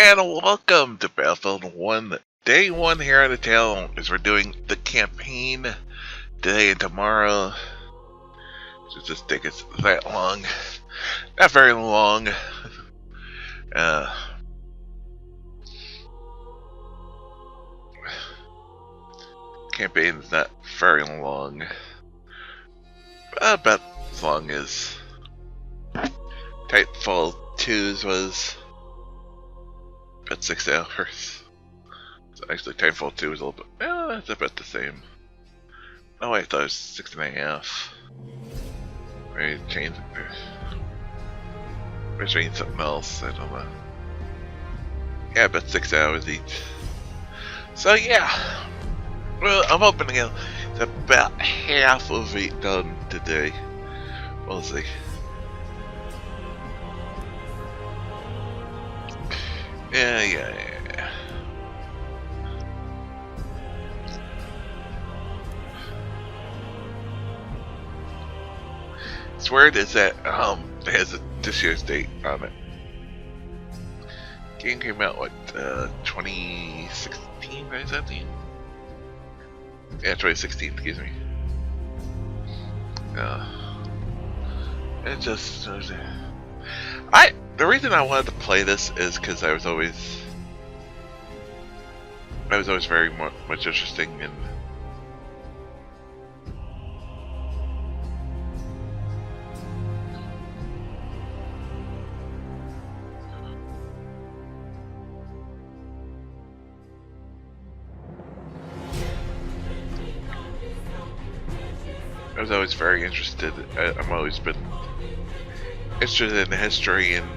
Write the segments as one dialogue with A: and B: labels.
A: And welcome to Battlefield 1, Day 1 here on the channel, as we're doing the campaign today and tomorrow. So just take us that long. Not very long. Campaign's not very long. About as long as Titanfall 2's was. About 6 hours. So actually, Titanfall 2 was a little bit. It's about the same. Oh, I thought it was 6.5. Maybe change something else. I don't know. Yeah, about 6 hours each. So yeah. Well, I'm hoping to get about half of it done today. We'll see. Yeah. It's weird is that it has this year's date on it. Game came out what 2016, 2017? Yeah, 2016. Excuse me. It just the reason I wanted to play this is because I was always very much interested in I've always been interested in history, and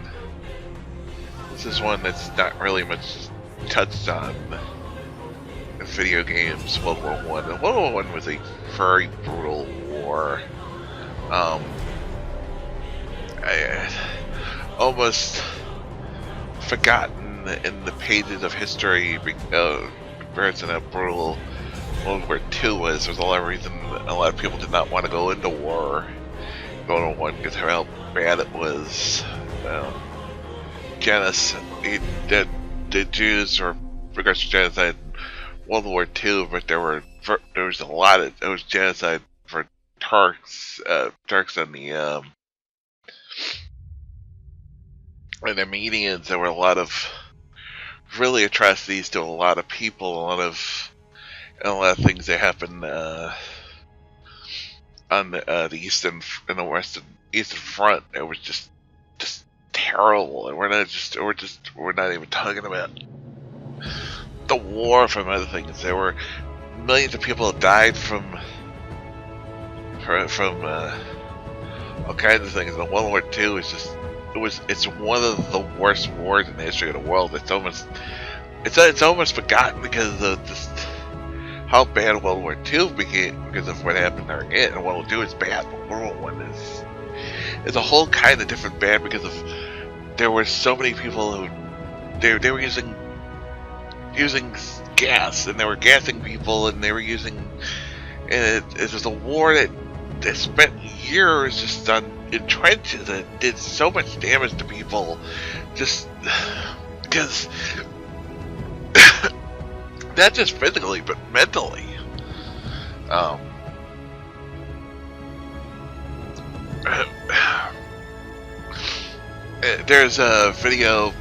A: this is one that's not really much touched on in video games. World War One. World War One was a very brutal war. Almost forgotten in the pages of history compared to how brutal World War II was. There's a lot of reason a lot of people did not want to go into war. World War One because of how bad it was. Genocide. The Jews were regards to genocide in World War II, but there was genocide for Turks and the Armenians. There were a lot of really atrocities to a lot of people, a lot of things that happened on the eastern and the western front. It was just terrible, and we're not even talking about the war from other things. There were millions of people that died from all kinds of things. And World War II is it's one of the worst wars in the history of the world. It's almost forgotten because of just how bad World War II became because of what happened during it. And World War II is bad, but World War One is a whole kind of different bad because of there were so many people who they were using gas, and they were gassing people, and they were using, and it was a war that spent years just in trenches, and it did so much damage to people just because not just physically but mentally. There's a video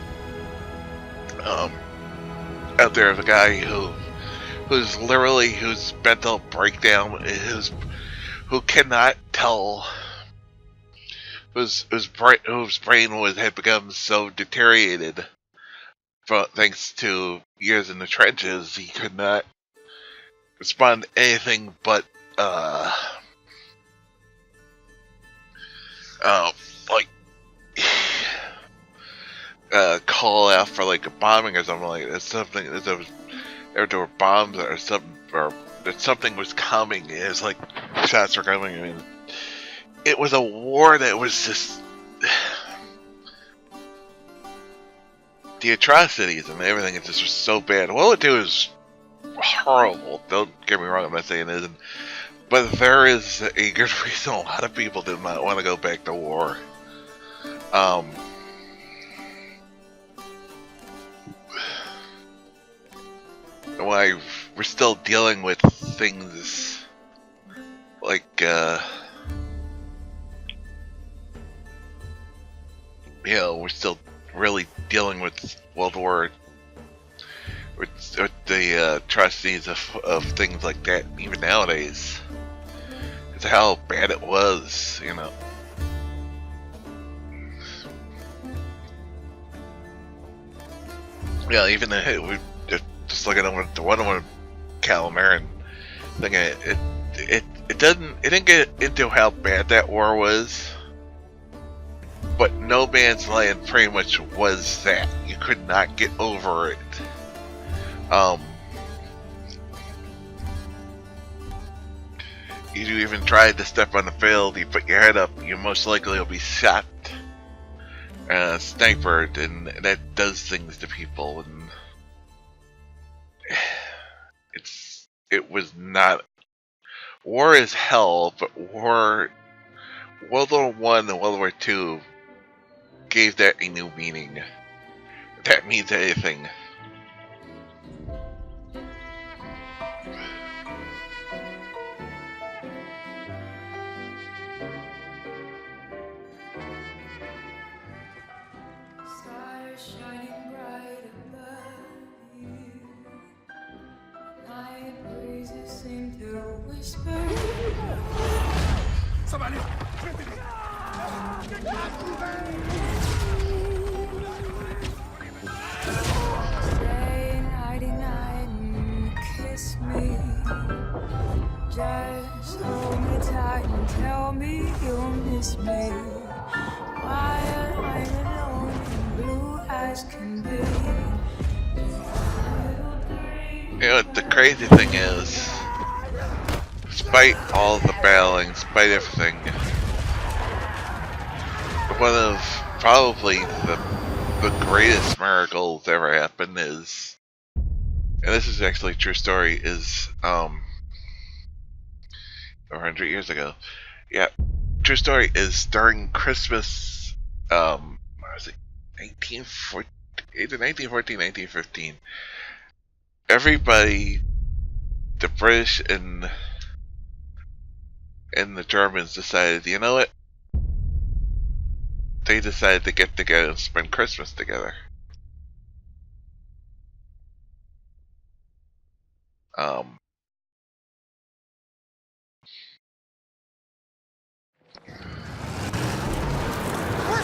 A: out there of a guy whose mental breakdown, who cannot tell, whose brain had become so deteriorated thanks to years in the trenches, he could not respond to anything but call out for like a bombing or something like that. There were bombs or something, or that something was coming. It was like shots were coming. I mean, it was a war that was just the atrocities and everything. It just was so bad. World War II is horrible. Don't get me wrong. I'm not saying it isn't, but there is a good reason a lot of people did not want to go back to war. why we're still dealing with things like we're still really dealing with World War with the atrocities of things like that even nowadays. It's how bad it was, Yeah, even we just looking at the one calendar and thinking it didn't get into how bad that war was, but No Man's Land pretty much was that. You could not get over it. You even tried to step on the field, you put your head up, you most likely will be shot, snipered, and that does things to people. And it was not. War is hell, but World War One and World War Two gave that a new meaning. If that means anything.
B: Somebody! Stay nighty night and kiss me. Just hold me tight and tell me you'll miss me. While I'm alone and blue as can be.
A: The crazy thing is, despite all the battling, despite everything, one of probably the greatest miracles ever happened is, and this is actually a true story, is 100 years ago. Yeah, true story is during Christmas, what was it, 1914, either 1914, 1915. Everybody, the British and the Germans decided, you know what? They decided to get together and spend Christmas together.
C: We're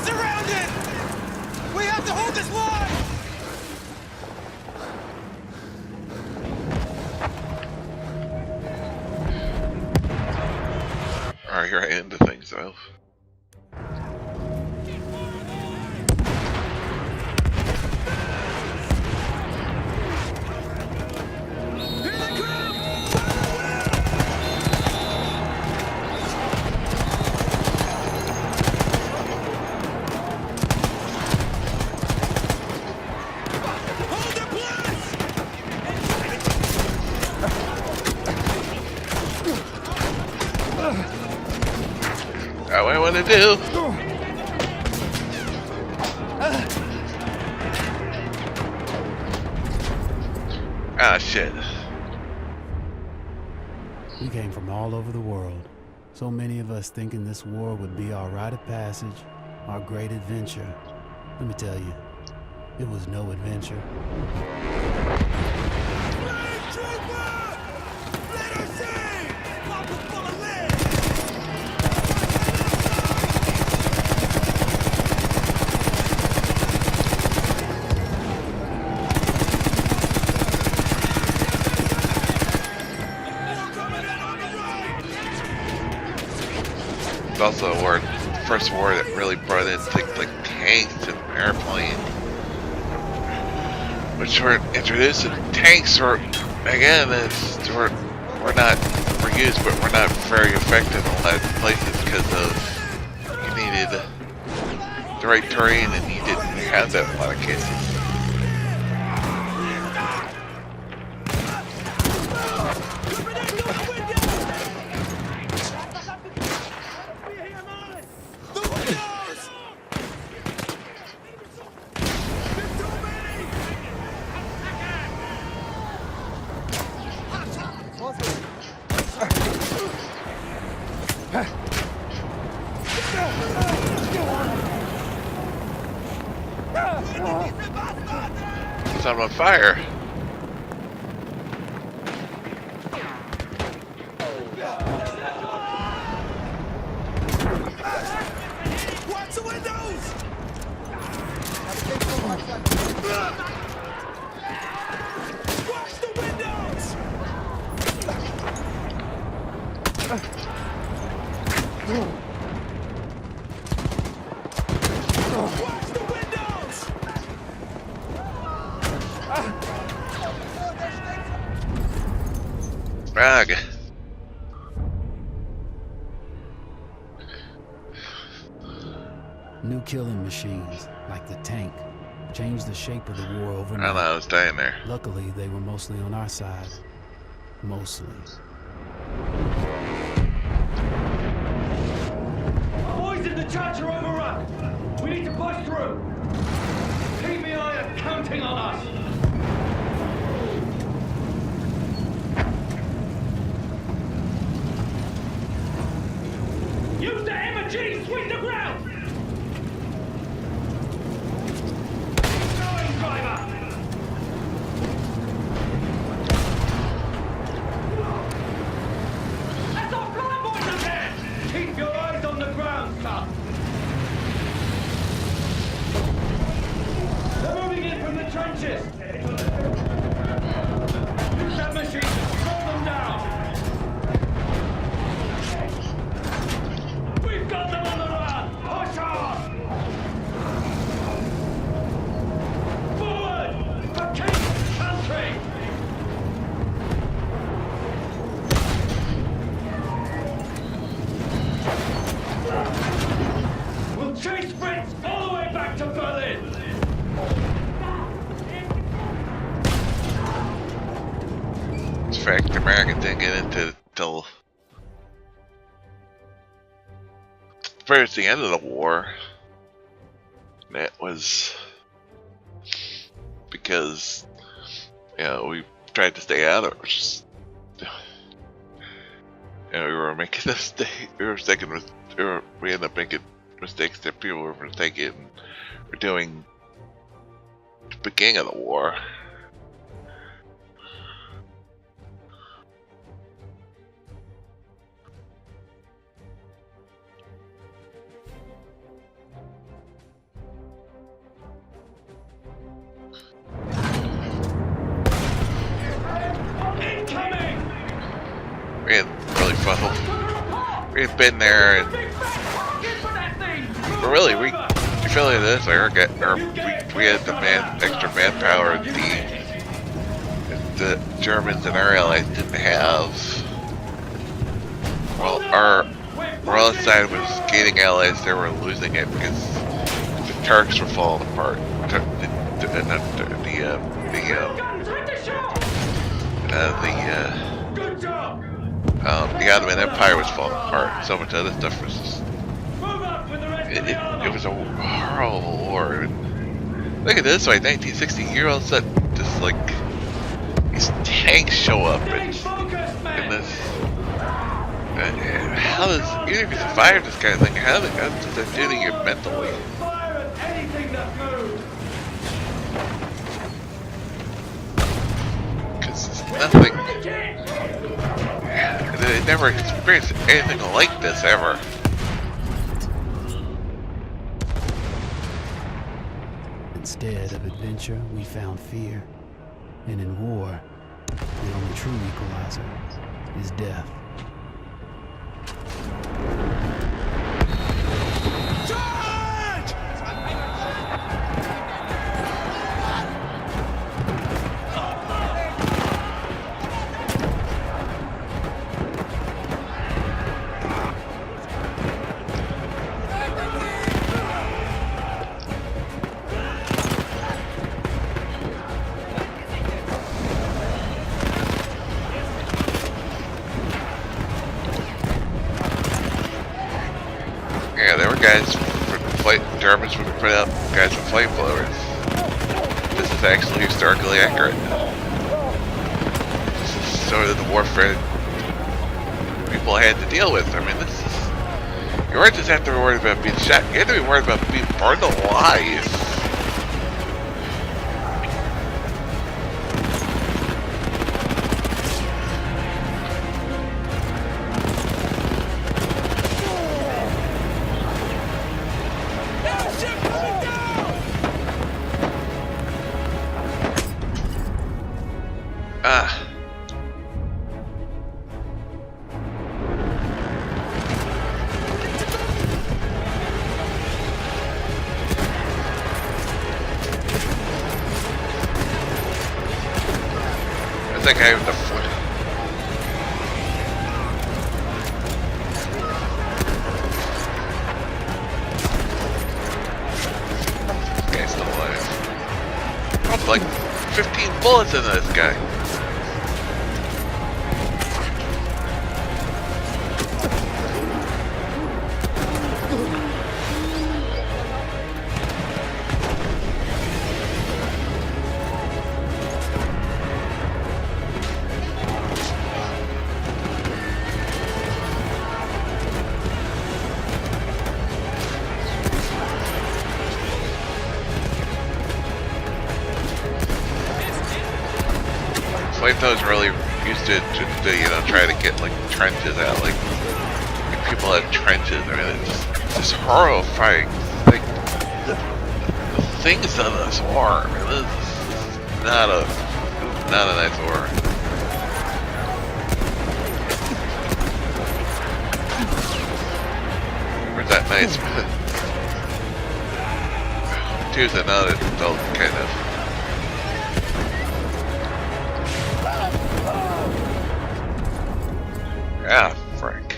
C: surrounded! We have to hold this line!
A: Alright, right into things though. That's what I want to do. Ah, shit.
D: We came from all over the world. So many of us thinking this war would be our rite of passage, our great adventure. Let me tell you, it was no adventure.
A: It's also a war, first war that really brought in things like tanks and airplanes, which were introduced. Tanks were, again, we're used, but we're not very effective in a lot of places because of you needed the right terrain, and you didn't have that in a lot of cases. I'm on fire.
C: Watch the windows! Watch the windows! Watch the windows!
A: Frag.
D: New killing machines, like the tank, changed the shape of the war
A: I
D: overnight.
A: don't know, I was dying there.
D: Luckily, they were mostly on our side. Mostly.
E: Our boys in the church are overrun. We need to push through. PBI are counting on us. Use the MG, sweep the ground. Keep going, driver. That's our flyboys up there. Keep your eyes on the ground, son. They're moving in from the trenches. Use that machine to slow them down. We've got them on the run. Push on. Forward for King's country. We'll chase Fritz all the way back to Berlin.
A: In fact, the Americans didn't get into it till towards the end of the war. That was because, you know, we tried to stay out of it. You know, we were making mistakes. We ended up making mistakes that people were mistaken. We're doing the beginning of the war.
E: Incoming.
A: We had really fun. We had been there, and but really, we feel like this. We had the extra manpower the Germans and our allies didn't have. Well, our other side was gaining allies. They were losing it because the Turks were falling apart.
E: Good job.
A: The Ottoman Empire was falling apart. So much other stuff was just.
E: Move up with the rest of the
A: It
E: army.
A: was a horrible war. Look at this, like 1960 year old set, just like these tanks show up
E: Stay
A: and
E: focused, man.
A: this. How does, even if you survive this kind of thing, how does that do to you mentally?
E: Fire at anything that moves.
A: Because it's nothing.
E: Take it.
A: They never experienced anything like this ever.
D: Instead of adventure, we found fear. And in war, the only true equalizer is death.
C: Charge!
A: Yeah, there were guys Germans would put up guys with flamethrowers. This is actually historically accurate. This is sort of the warfare people had to deal with. I mean, this is. You weren't just have to be worried about being shot, you had to be worried about being burned alive. think I have the foot. This guy's still alive. Oh, like 15 bullets in this guy. Flamethrower's really used to try to get like trenches out, like people have trenches. I mean, it's just horrifying. Like the things on this war. I mean, this is not a nice war. Where's that nice? Here's another adult kind of. Ah, frick.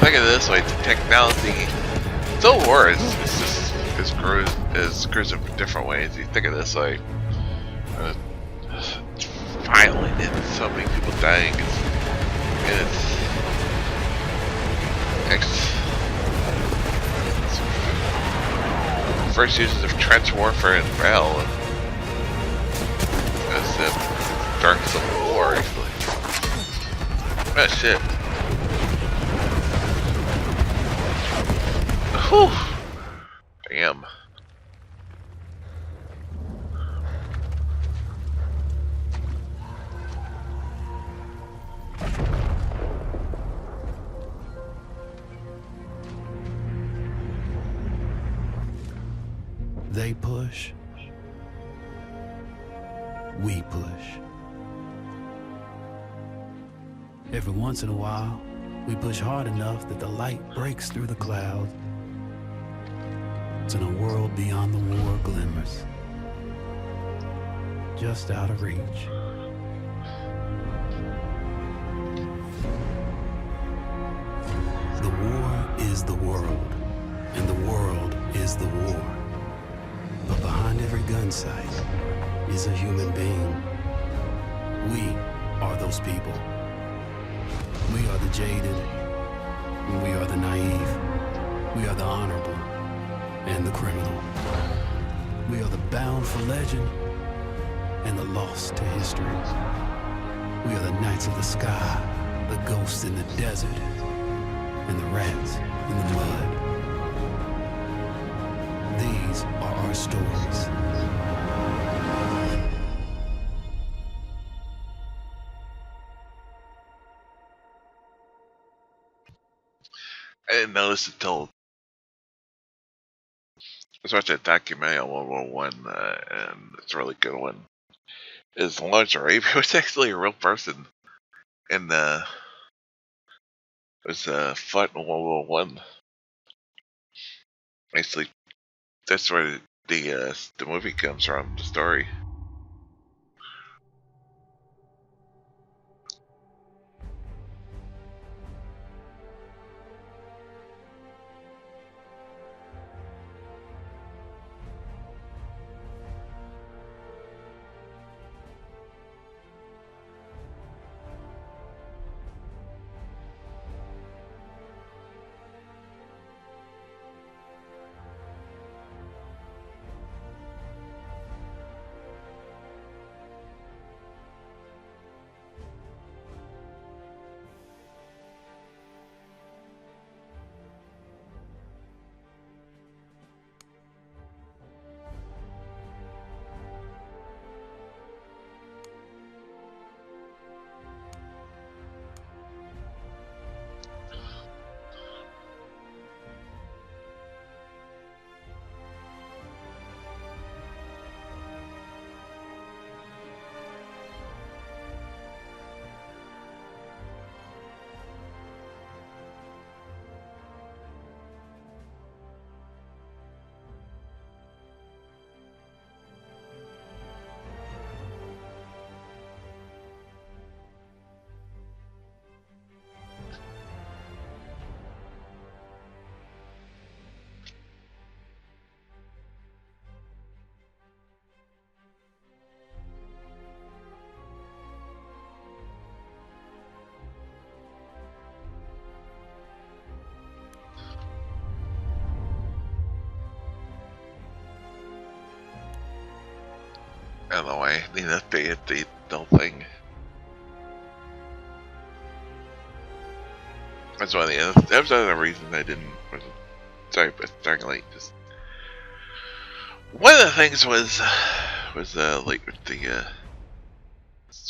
A: Think of it this way, technology still works, it's just it screws in different ways. You think of it this way, violent and so many people dying, it's first uses of trench warfare in battle, as the Dark Civil War actually. Oh shit. Whew. Damn.
D: They push. We push. Every once in a while, we push hard enough that the light breaks through the clouds. And a world beyond the war glimmers, just out of reach. The war is the world, and the world is the war. But behind every gun sight is a human being. We are those people. We are the jaded, and we are the naive. We are the honorable and the criminal. We are the bound for legend and the lost to history. We are the knights of the sky, the ghosts in the desert, and the rats in the mud. These are our stories.
A: I didn't notice until I was watching a documentary on World War One, and it's a really good one. Is Lawrence Arabia was actually a real person, and was fought in World War One. Basically, that's where the movie comes from, the story. don't know why they updated the whole thing. That's one of the that was another reason I didn't. Sorry, but starting late. Just one of the things was like with the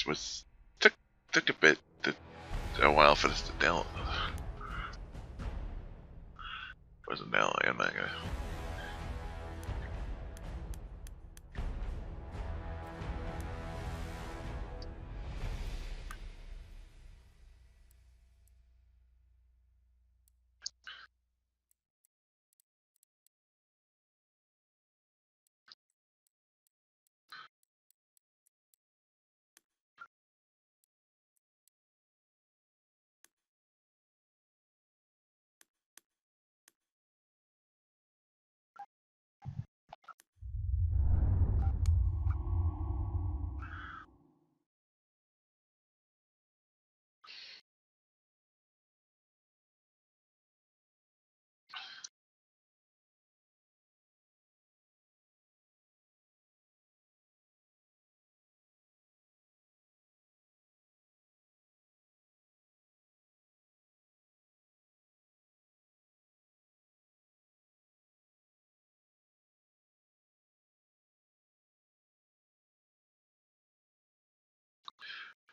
A: was took a while for this to download. Wasn't downloading. I'm not gonna.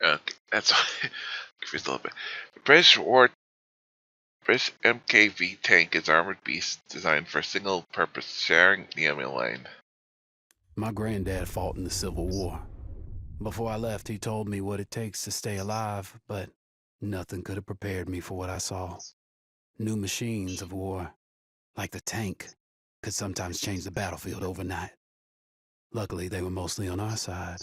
A: Okay, that's confused a little bit. The British MKV tank is armored beast designed for single purpose, sharing the enemy line.
D: My granddad fought in the Civil War. Before I left, he told me what it takes to stay alive, but nothing could have prepared me for what I saw. New machines of war, like the tank, could sometimes change the battlefield overnight. Luckily, they were mostly on our side.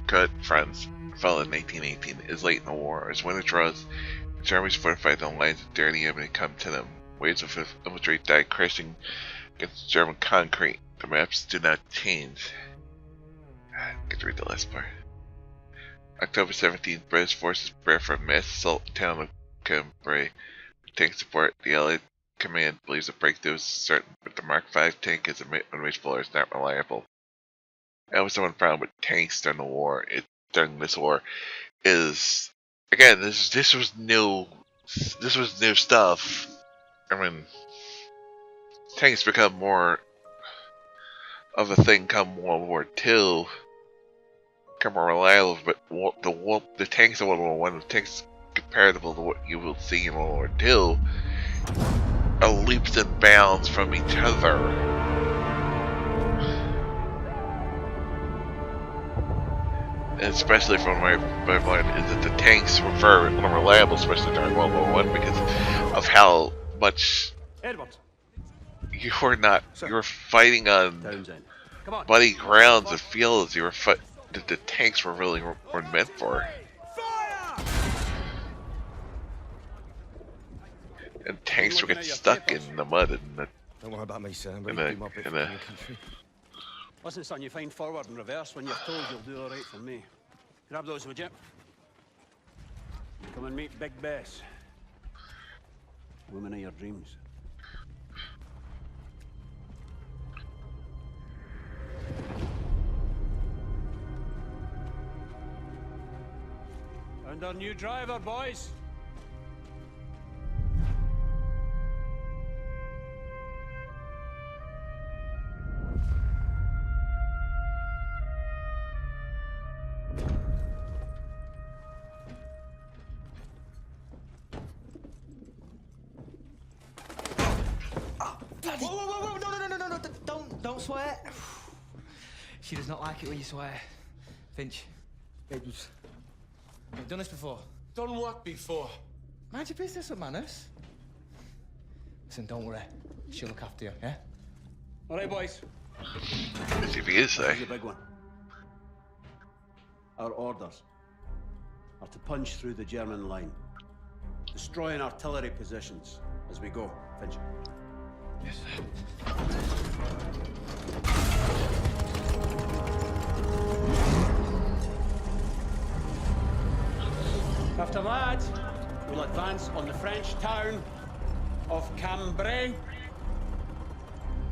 A: Cut France fell in 1918. Is late in the war. As winter draws, the Germans fortified the lines of daring the enemy to come to them. Waves of infantry died crashing against German concrete. The maps do not change. I get to read the last part. October 17th, British forces prepare for a mass assault on the town of Cambrai. Tank support. The Allied command believes the breakthrough is certain, but the Mark V tank is unreachable or is not reliable. That was the one problem with tanks during the war. During this war, is again this was new. This was new stuff. I mean, tanks become more of a thing come World War II. Become more reliable, but the tanks of World War I, the tanks comparable to what you will see in World War II, are leaps and bounds from each other. And especially from my mind, is that the tanks were very unreliable, especially during World War I, because of how much you were fighting on muddy grounds and fields. That the tanks were really were meant for. And tanks would get stuck in the mud and
C: Don't worry about me, sir. But you do my bit for the country.
F: Listen, son, you find forward and reverse when you're told you'll do all right for me. Grab those, would you? Come and meet Big Bess. Woman of your dreams. And our new driver, boys.
G: Don't swear. She does not like it when you swear. Finch. You've done this before.
C: Done what before?
G: Mind your business with manners. Listen, don't worry. She'll look after you, yeah?
F: All right, boys.
A: As if he is,
F: Here's the big one. Our orders are to punch through the German line, destroying artillery positions as we go. Finch.
G: Yes, sir.
F: After that, we'll advance on the French town of Cambrai,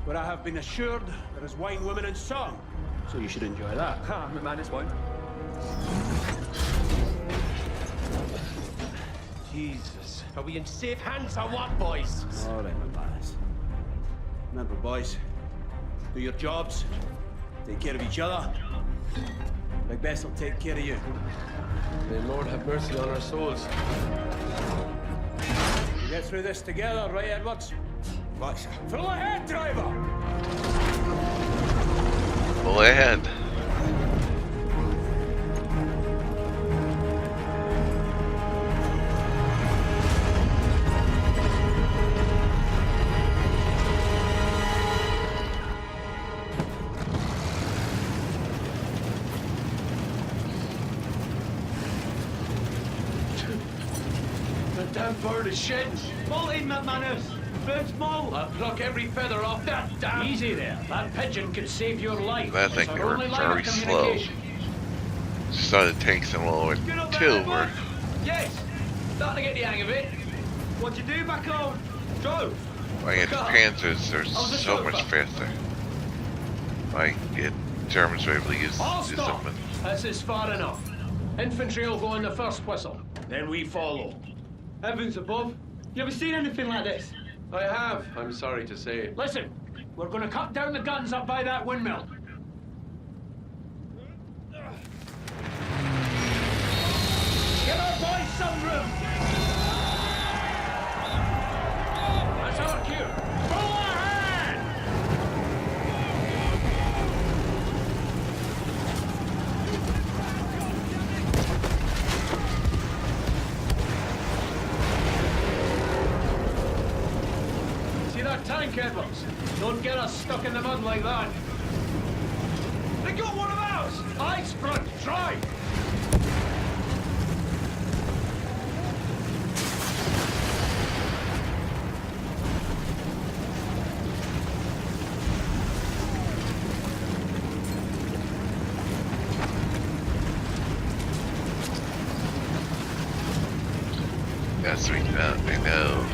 F: where I have been assured there is wine, women, and song. So you should enjoy that.
E: Ah, McManus won't. Jesus. Are we in safe hands or what, boys?
F: All right, McManus. Remember, boys, do your jobs, take care of each other. Like Bess will take care of you.
E: May Lord have mercy on our souls.
F: We get through this together, right, Edwards?
C: Right, sir.
F: Full ahead, driver!
A: Full ahead.
E: The damn bird is shedding.
C: Pull in, McManus. Bird's maul.
E: I'll pluck every feather off that damn...
F: Easy there. That pigeon could save your life.
A: I think
F: It's
A: they
F: our
A: were
F: only line of
A: very slow.
F: communication.
A: Just saw the tanks in World War
C: Get up
A: II
C: there,
A: were.
C: Edwards.
E: Yes! Starting to get the hang of it.
C: What'd you do back home? Drove.
A: Against Panzers, they're so much faster. Like, Germans were able to use
F: All
A: them.
F: stop!
A: And
F: This is far enough. Infantry will go in the first whistle. Then we follow.
C: Heavens above. You ever seen anything like this?
E: I have, I'm sorry to say.
F: Listen, we're going to cut down the guns up by that windmill. Give our boys some room. That's our cue. Full ahead! See that tank, Edwards? Don't get us stuck in the mud like that.
C: They got one of ours.
F: Ice front, try!
A: yes, we know.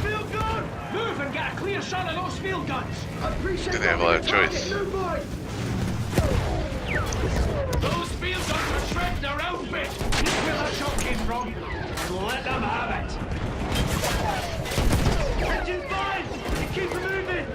F: Field gun! Move and get a clear shot of those field guns!
A: Didn't have a lot of choice.
F: Those field guns are shredding around bit! Look where that shot came from, and let them have it!
C: Engine fine. Keep it moving.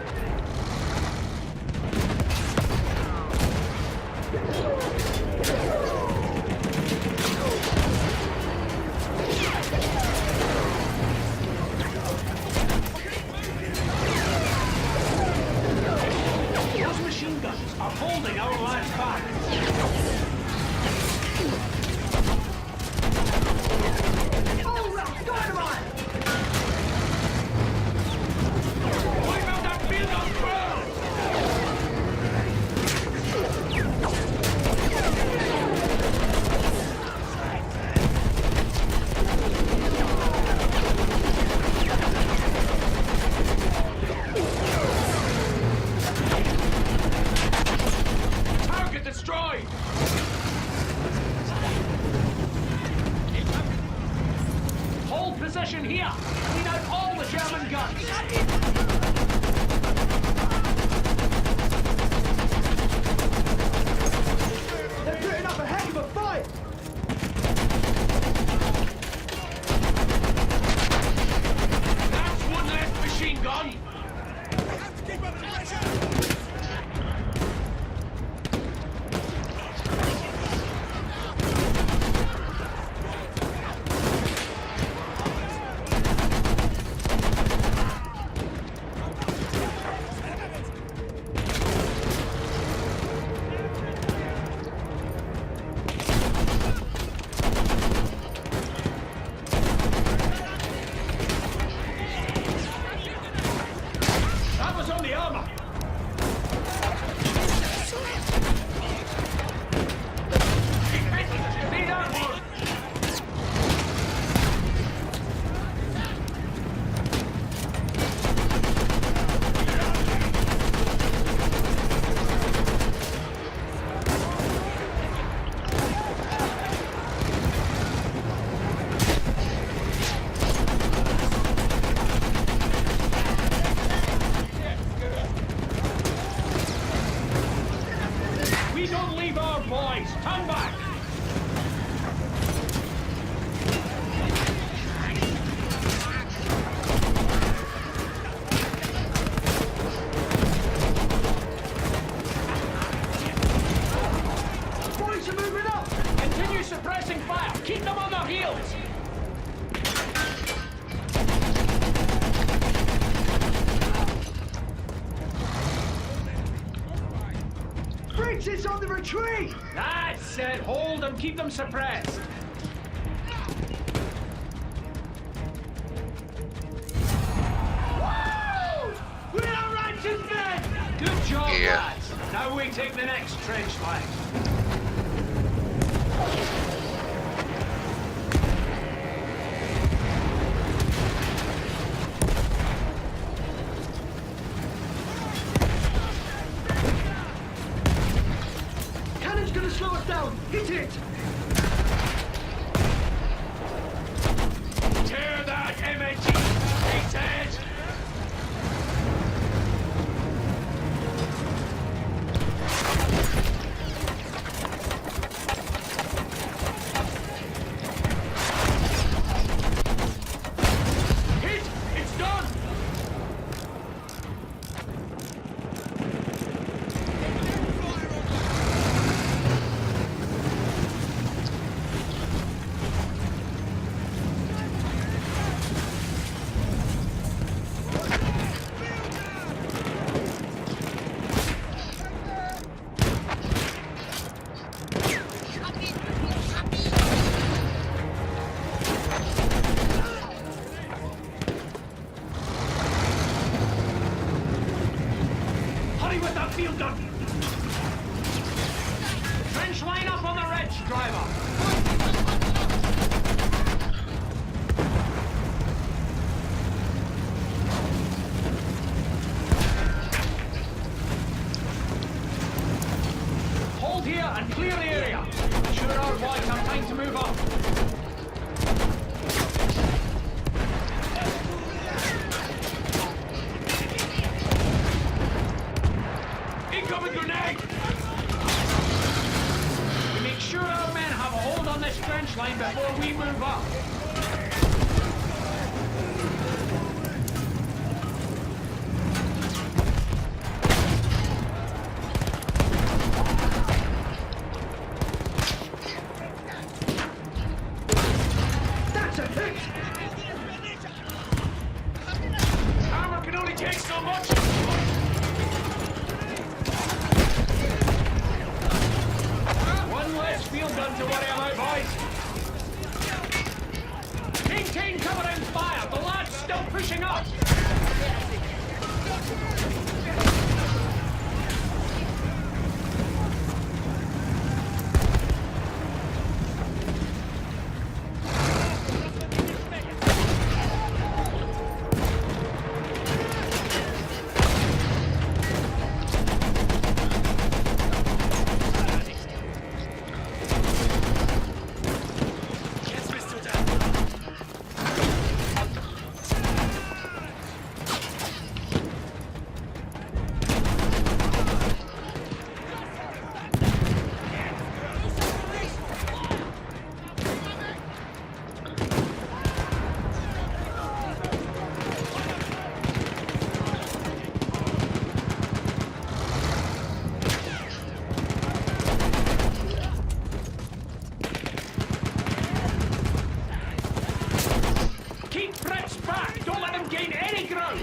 F: Those machine guns are holding our lads back! Wipe out that field gun first! Target destroyed! Hold position here! Clean out all the German guns!
C: They're putting up a heck of a fight.
F: That's one less machine gun! Leave our boys! Turn back! Boys are moving up! Continue suppressing fire! Keep them on their heels!
E: Briggs is on the retreat!
F: That's it! Hold them, keep them suppressed! Woo! We are righteous men! Good job,
A: Yeah.
F: lads! Now we take the next trench line.
E: Cannon's gonna slow us down! Hit it!
F: Tear that MAT! Hated! Hit! It's done! Hurry with that field gun! Trench line up on the ridge, driver! Hold here and clear the area. Ensure our boys have time to move up. Incoming grenade! We make sure our men have a hold on this trench line before we move up.
E: That's a hit!
F: Armor can only take so much. One less field gun to worry about, boys. Maintain cover and fire. The lad's still pushing up. Keep Brits back. Don't let them gain any ground.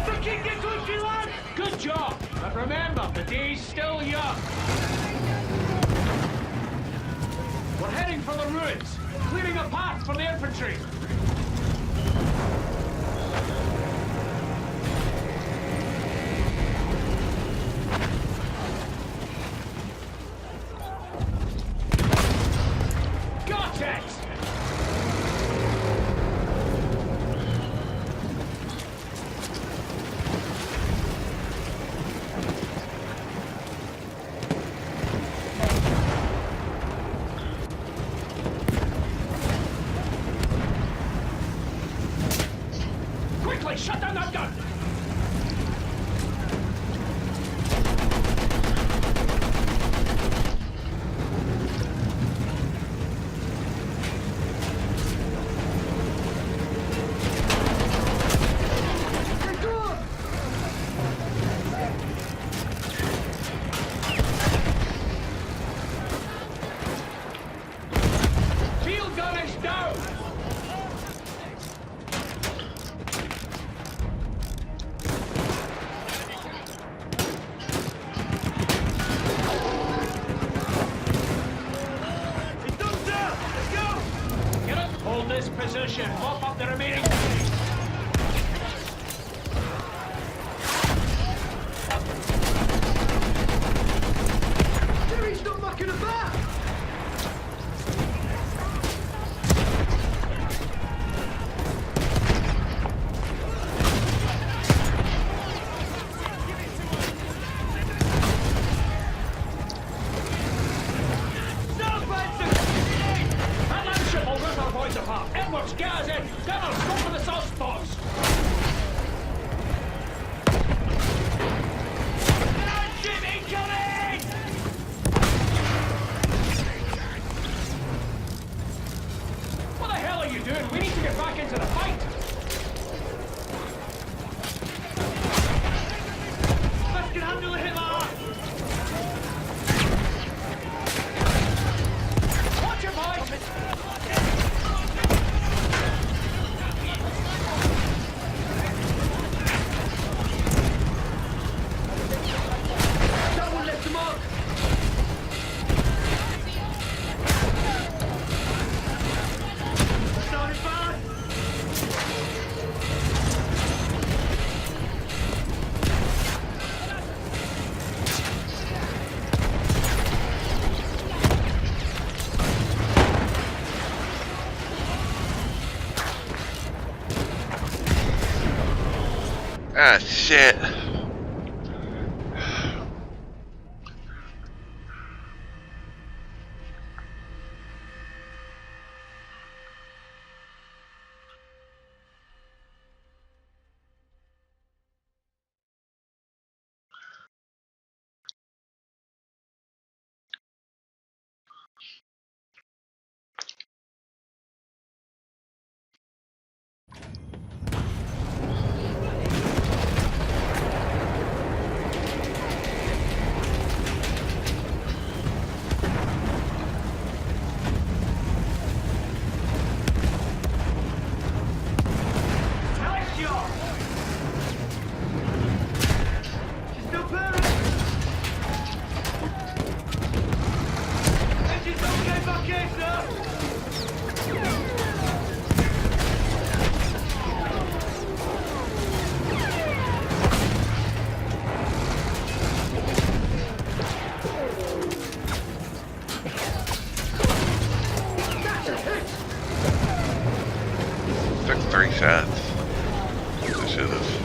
F: The king gets what you want. Good job. But remember, the day's still young. We're heading for the ruins, clearing a path for the infantry. Got it! Charlie, shut down that gun! Field gun is down! It's done, sir! Let's go! Get up! Hold this position. Mop up the remaining. Jerry's not mucking about! Edwards, gas in! Gunners, go for the soft spots! Gunship incoming! What the hell are you doing? We need to get back into the fight! Let's get handle the Hitler! Watch your boys!
A: Ah, shit. Took 3 shots. I should have.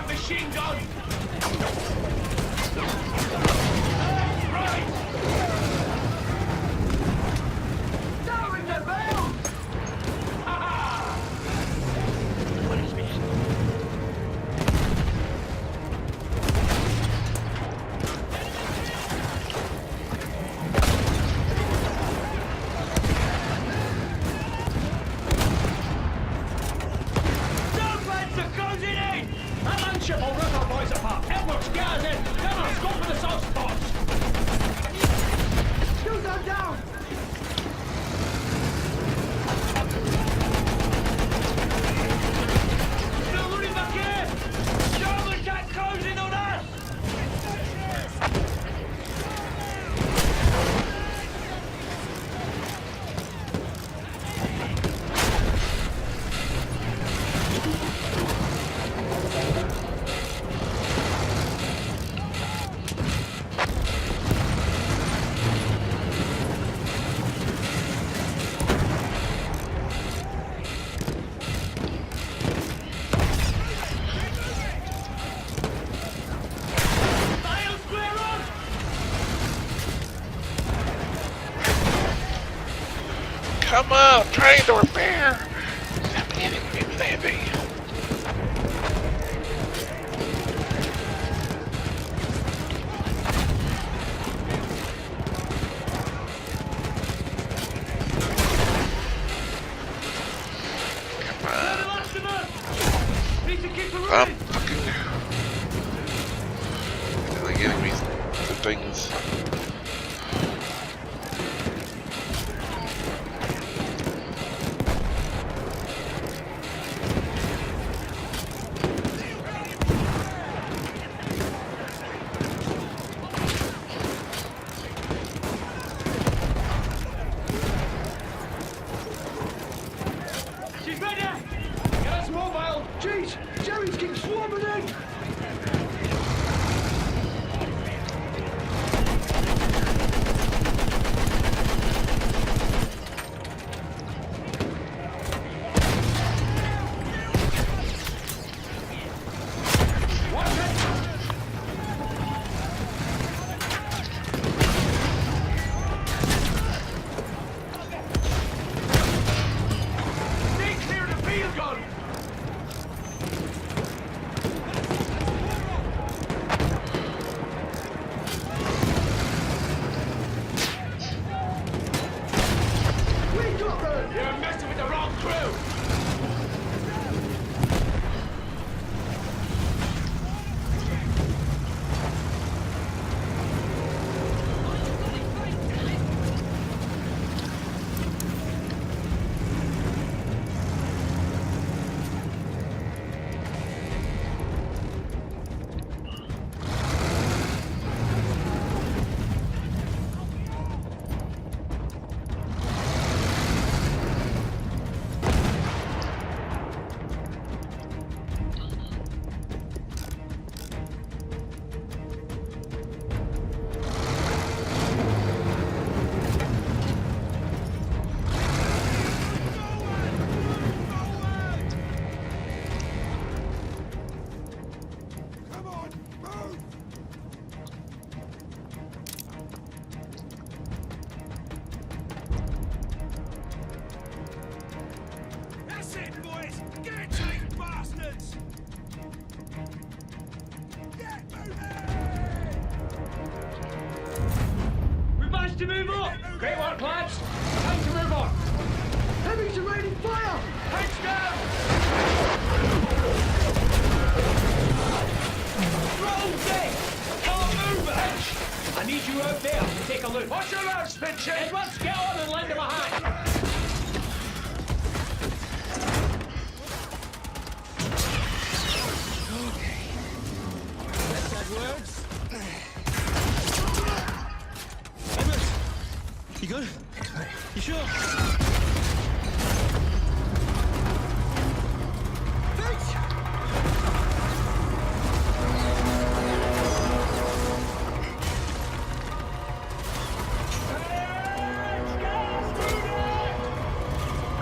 F: Machine gun! Ship will rip our boys apart. Edwards, gas in! Gunners, go for the soft spots! Shoot them down! Still running back in! German cat closing on
A: I'm trying to repair. Stop hitting me with anything. Come on.
E: Need to keep the
A: I'm fucking like getting me the things.
E: She's ready! Get us mobile! Jeez! Jerry's keeps swarming in! Watch it! Stay clear of the field gun! We got them! You're messing with the wrong crew! That's it, boys! Get it to these bastards! Get moving! We've managed to move up! Great work, lads! Time to move on! Heavy's raining fire! Heads down! Roll deck! Can't move, Hedge! I need you out there to take a look. Watch your roads, Finch! Edwards, get on and lend him a hand!
G: Words. Edwards, you good? You sure?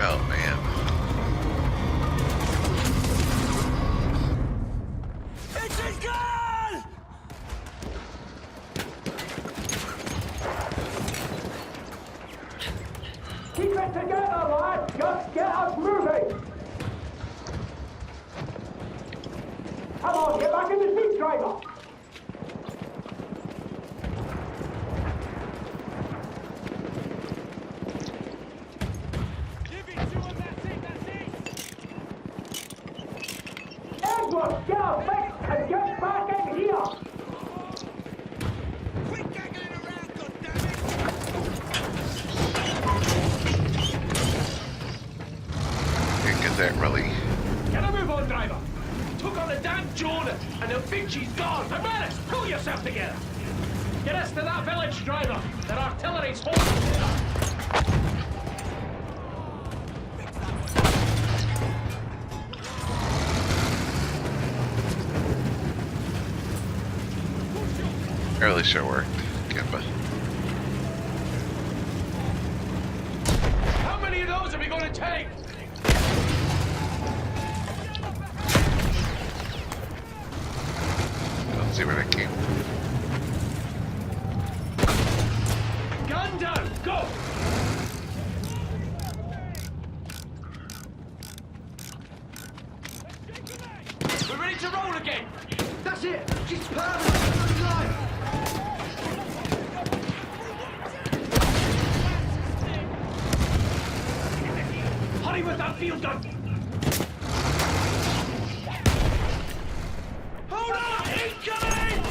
A: Oh man.
E: It's his gun! Keep it together, lad! Just get us moving! Come on, get back in the seat, driver! Edward, get up, fix, and get back in here! Quit gagging around, goddammit!
A: Can't get that really.
E: Get a move on, driver! Took on a damn Jordan, and the Vinci's gone! Ramirez, pull yourself together! Get us to that village, driver! Their artillery's holding there!
A: Fairly sure worked. Kimba.
E: How many of those are we going to take?
A: Let's see where that came.
E: Gun down, go! roll again.
C: That's it. She's permanently alive.
E: Hurry with that field gun. Hold on! Incoming!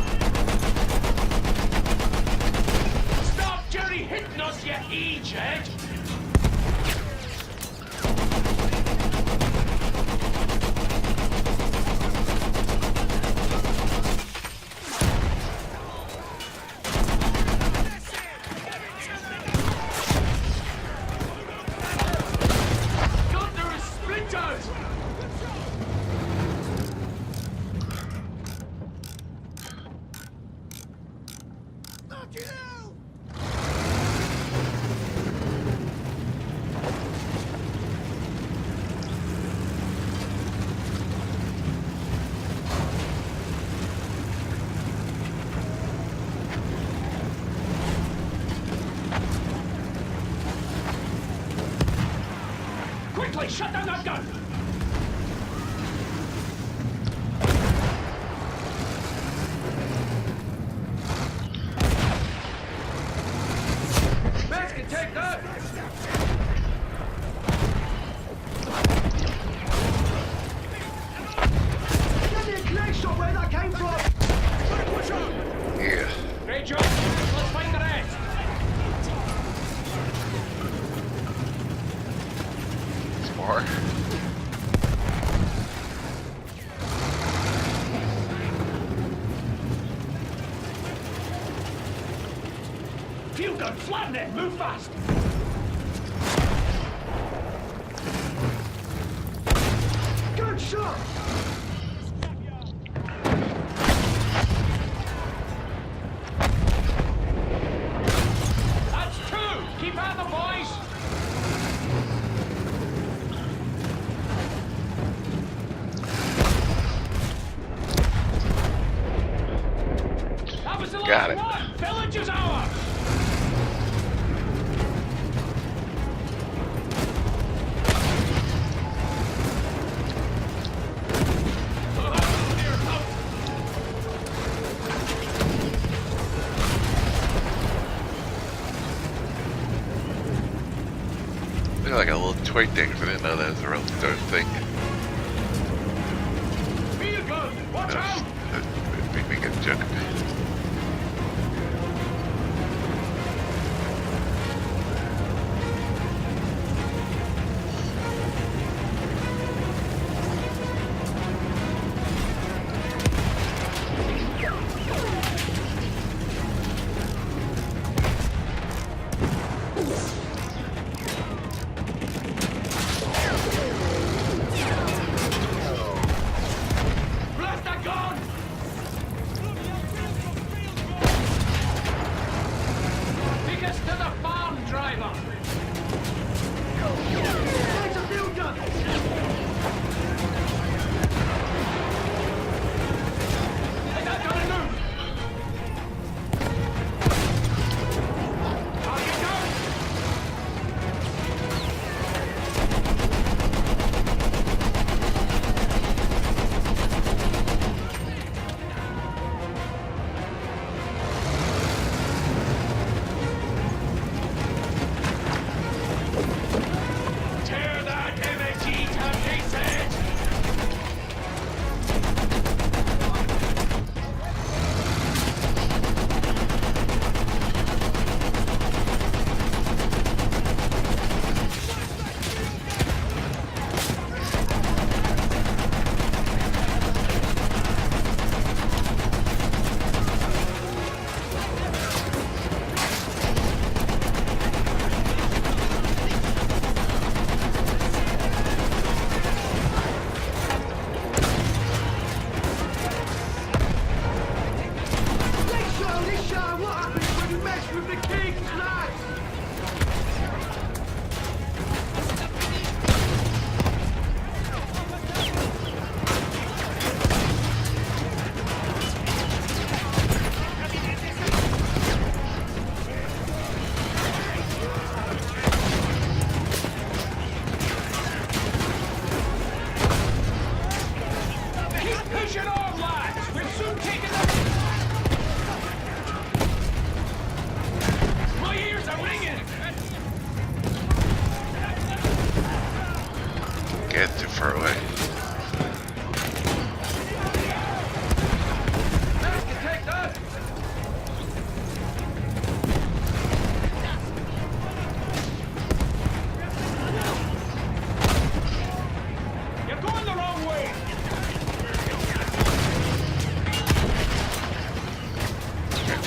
E: Stop Jerry hitting us, you E-jet! Got there is splinters! Quickly, shut down that gun! Meds can take that!
C: Get me a clear shot where that came from.
A: Yeah.
E: Great job! Let's find the rest!
A: More.
E: Field gun, flatten it! Move fast!
C: Good shot.
E: That's two! Keep at the boys! That was the
A: Got it.
E: last one! Village is ours!
A: They're like a little toy thing. I didn't know that was a real darn thing.
E: Field gun! Watch out!
A: That made me get a joke.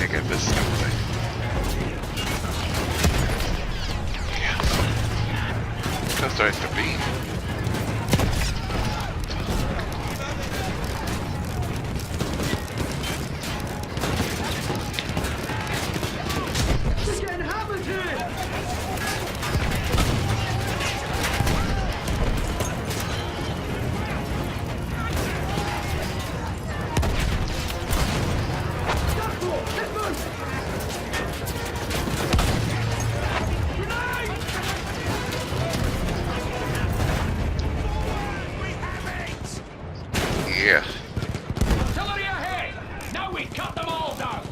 A: think I missed something. Yeah. That's nice to be. Yeah.
E: Artillery ahead! Now we cut them all down!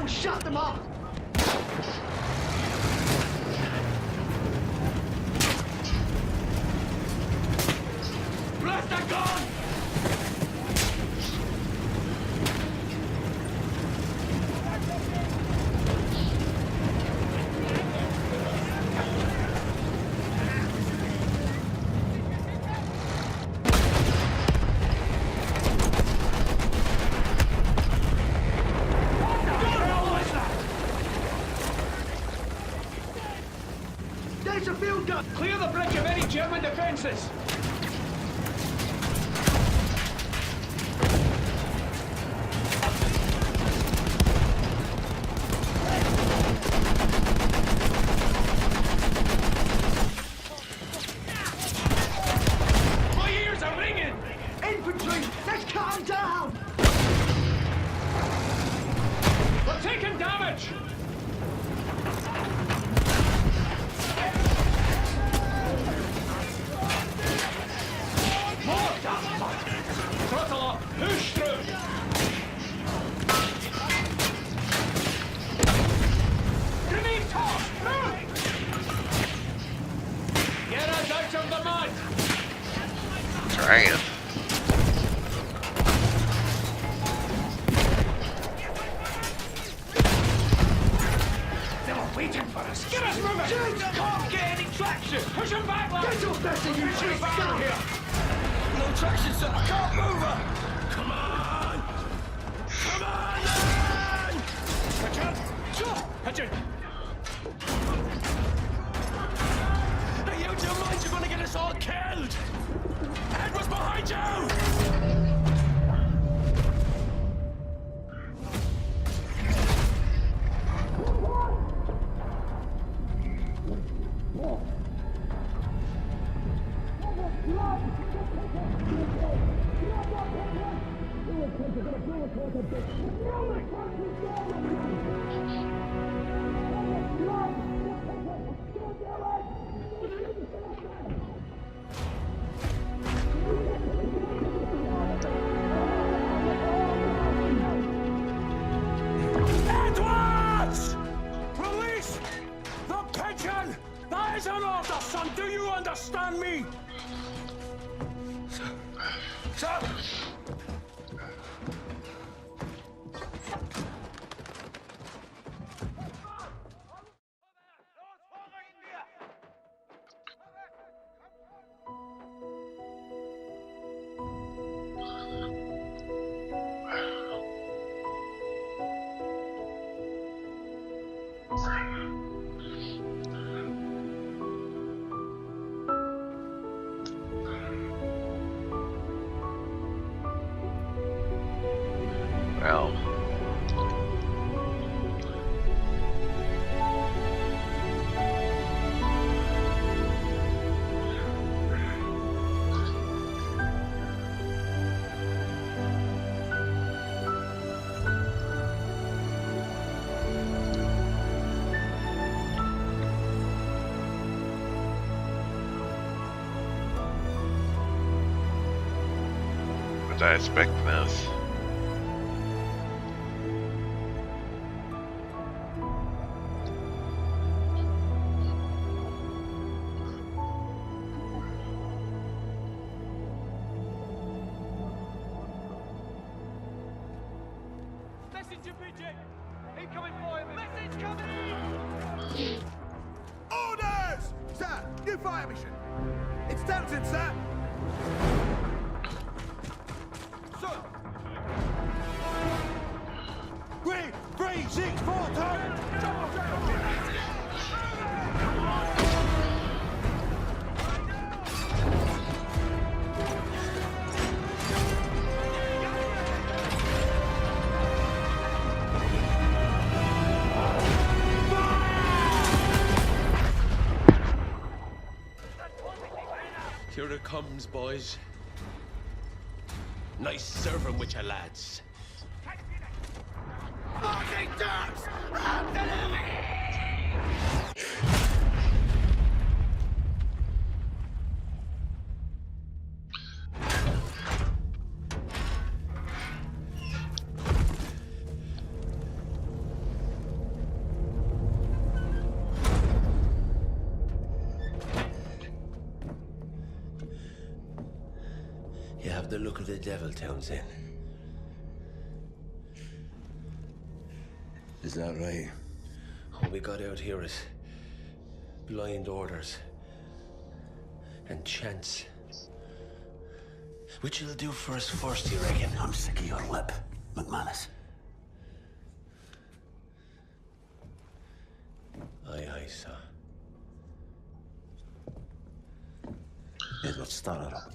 C: Shut them up!
E: Blast that gun!
C: There's a field gun!
E: Clear the bridge of any German defences! My ears are ringing!
C: Infantry! Let's cut them down!
E: We're taking damage! Throttle up! Push through! Grenade toss! Move! Get us out of the mud!
A: Trying.
E: They're waiting for us! Get us moving! Can't get any traction! Push them back, lads!
C: Get your best of you,
E: Push them back
C: scum!
E: here!
C: No traction, sir! I can't move her! Come on! Come on, man!
E: Hutchin!
C: Hey, you two minds, you're gonna get us all killed! Edward's behind you!
F: Edwards! Release the pigeon! That is an order, son! Do you understand me? Sir!
A: was I expecting this?
E: Messenger Bridget! Incoming fire! Message coming!
H: Orders! Sir, new fire mission. It's Townsend, sir. Sir. 3, 6, 4, turn.
C: Here it comes, boys. Nice serving with your lads. You have the look of the devil, Townsend. Is that right? All we got out here is blind orders and chance. Which you'll do for us first, you reckon?
D: I'm sick of your lip, McManus.
C: Aye, sir.
D: Edward, start it up.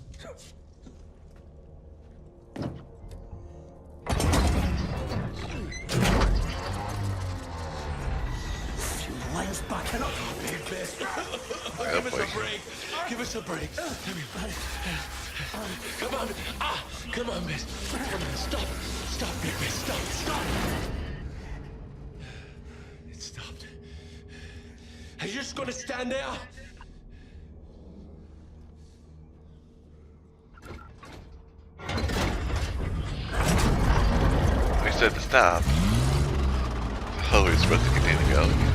D: Lions backing up.
C: Big best. Give us a break. Give us a break. Come on. Come on, miss. Come on, stop. Stop, big miss. Stop. It stopped. Are you just gonna stand there?
A: We said to stop. How are we supposed to continue to go?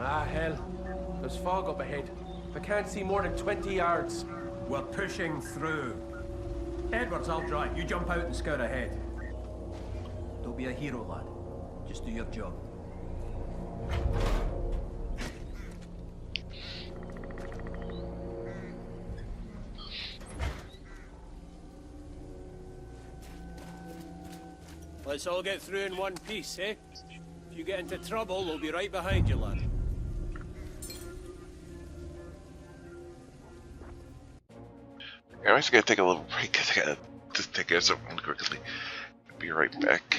E: Ah, hell. There's fog up ahead. I can't see more than 20 yards.
F: We're pushing through. Edwards, I'll drive. You jump out and scout ahead.
G: Don't be a hero, lad. Just do your job.
F: Let's all get through in one piece, eh? If you get into trouble, we'll be right behind you, lad.
A: Yeah, I'm just gonna take a little break because I gotta just take care of something quickly. Be right back.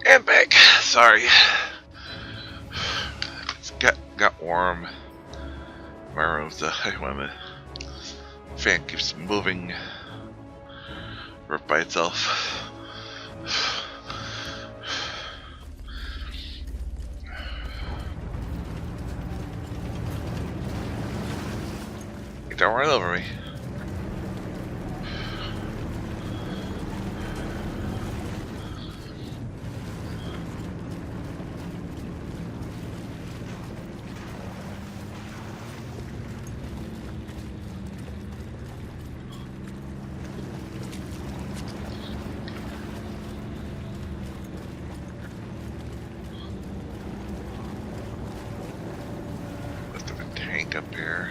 A: And back. Sorry. It's got warm. My room's when the fan keeps moving right by itself. Don't run over me. here.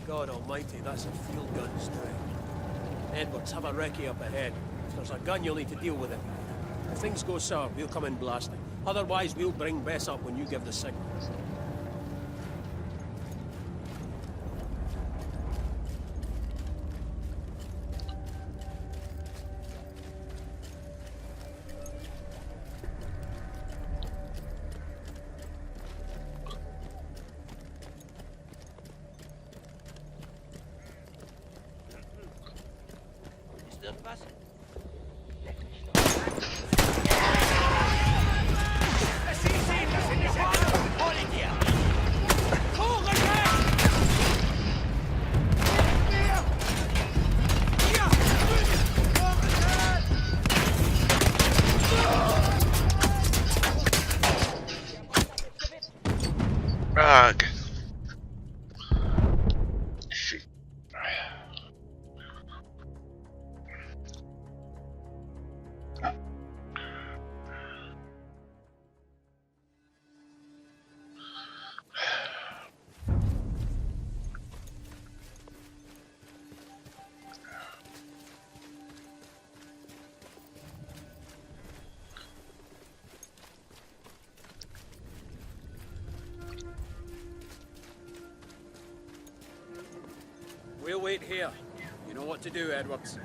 F: God almighty, that's a field gun's doing. Edwards, have a recce up ahead. If there's a gun, you'll need to deal with it. If things go sour, we'll come in blasting. Otherwise, we'll bring Bess up when you give the signal.
A: Ugh. Shit.
F: We'll wait here. You know what to do, Edwards.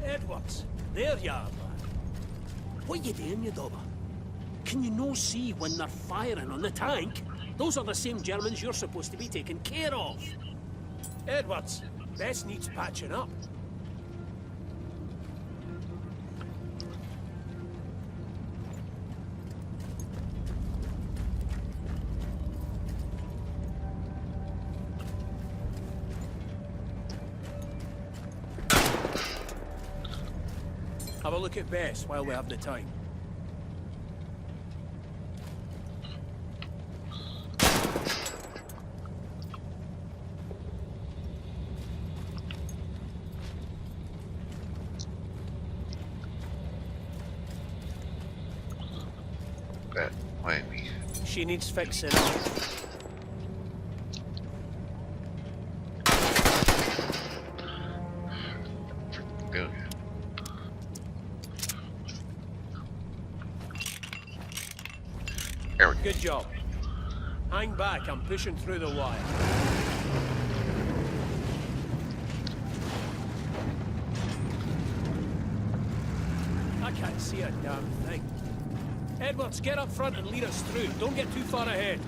F: Edwards, there you are, lad. What you doing, you dauber? Can you no see when they're firing on the tank? Those are the same Germans you're supposed to be taking care of. Edwards, Bess needs patching up. Have a look at Bess while we have the time.
A: That might be.
F: She needs fixing up.
A: Good. There we go.
F: Good job. Hang back, I'm pushing through the wire. I can't see a damn thing. Edwards, get up front and lead us through. Don't get too far ahead.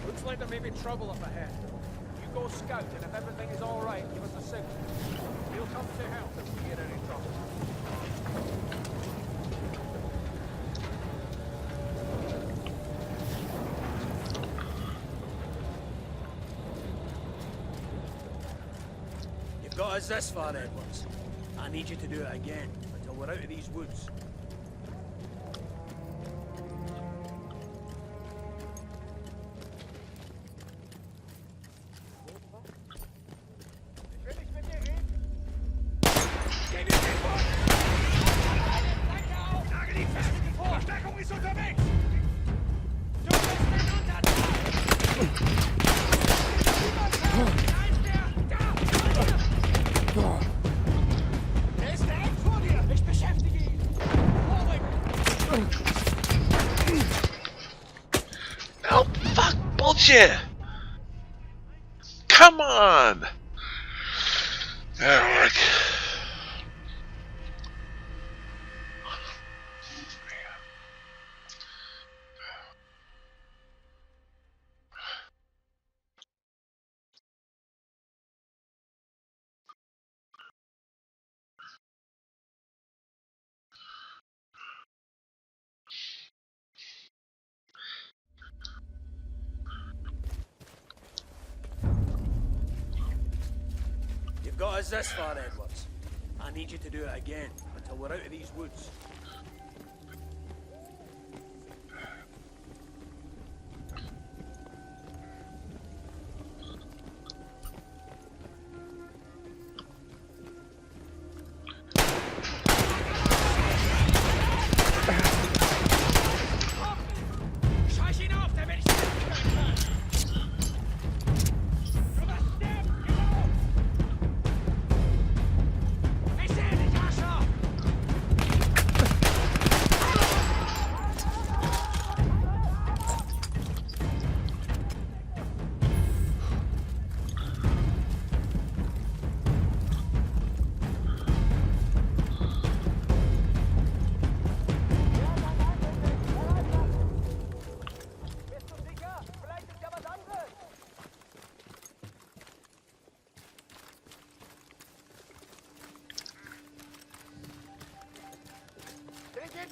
F: Looks like there may be trouble up ahead. You go scout, and if everything is all right, give us a signal. We'll come to help if we get any trouble. You've got us this far, Edwards. I need you to do it again until we're out of these woods.
A: No, fuck, bullshit! Come on! That'll work.
F: You've got us this far, Edwards. I need you to do it again until we're out of these woods.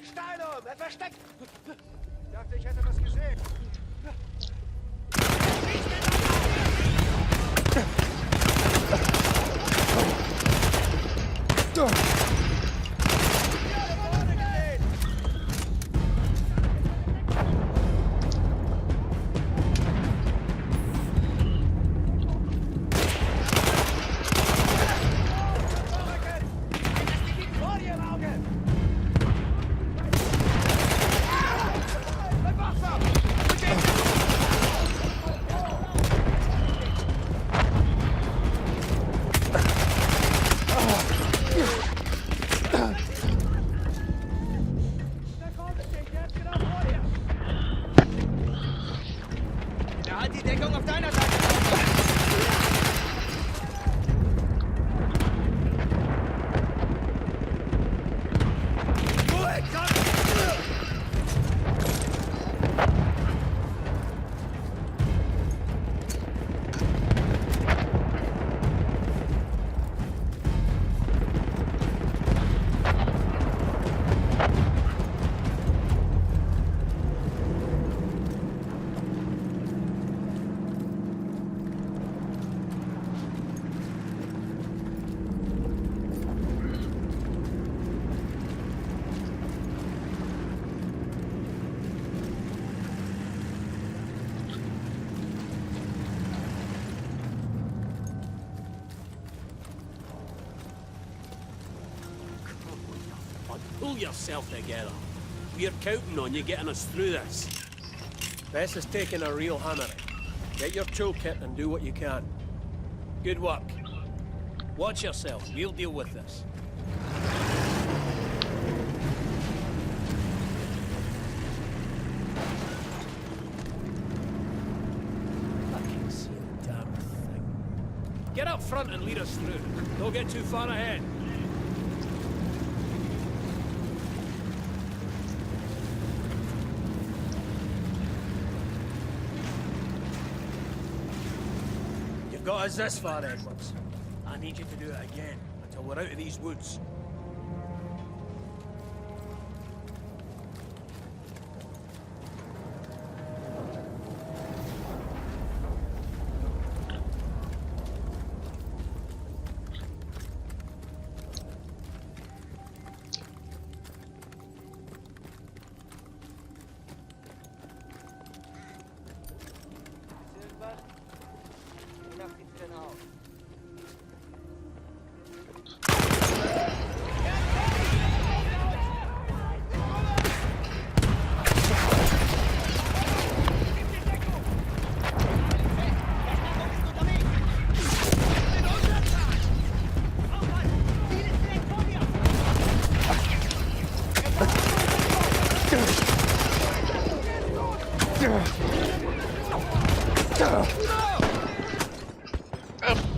H: Stein um! Er versteckt! Ich dachte, ich hätte was gesehen.
F: Pull yourself together. We're counting on you getting us through this. Best is taking a real hammering. Get your toolkit and do what you can. Good work. Watch yourself. We'll deal with this. I can't see a damn thing. Get up front and lead us through. Don't get too far ahead. You've got us this far, Edwards. I need you to do it again until we're out of these woods.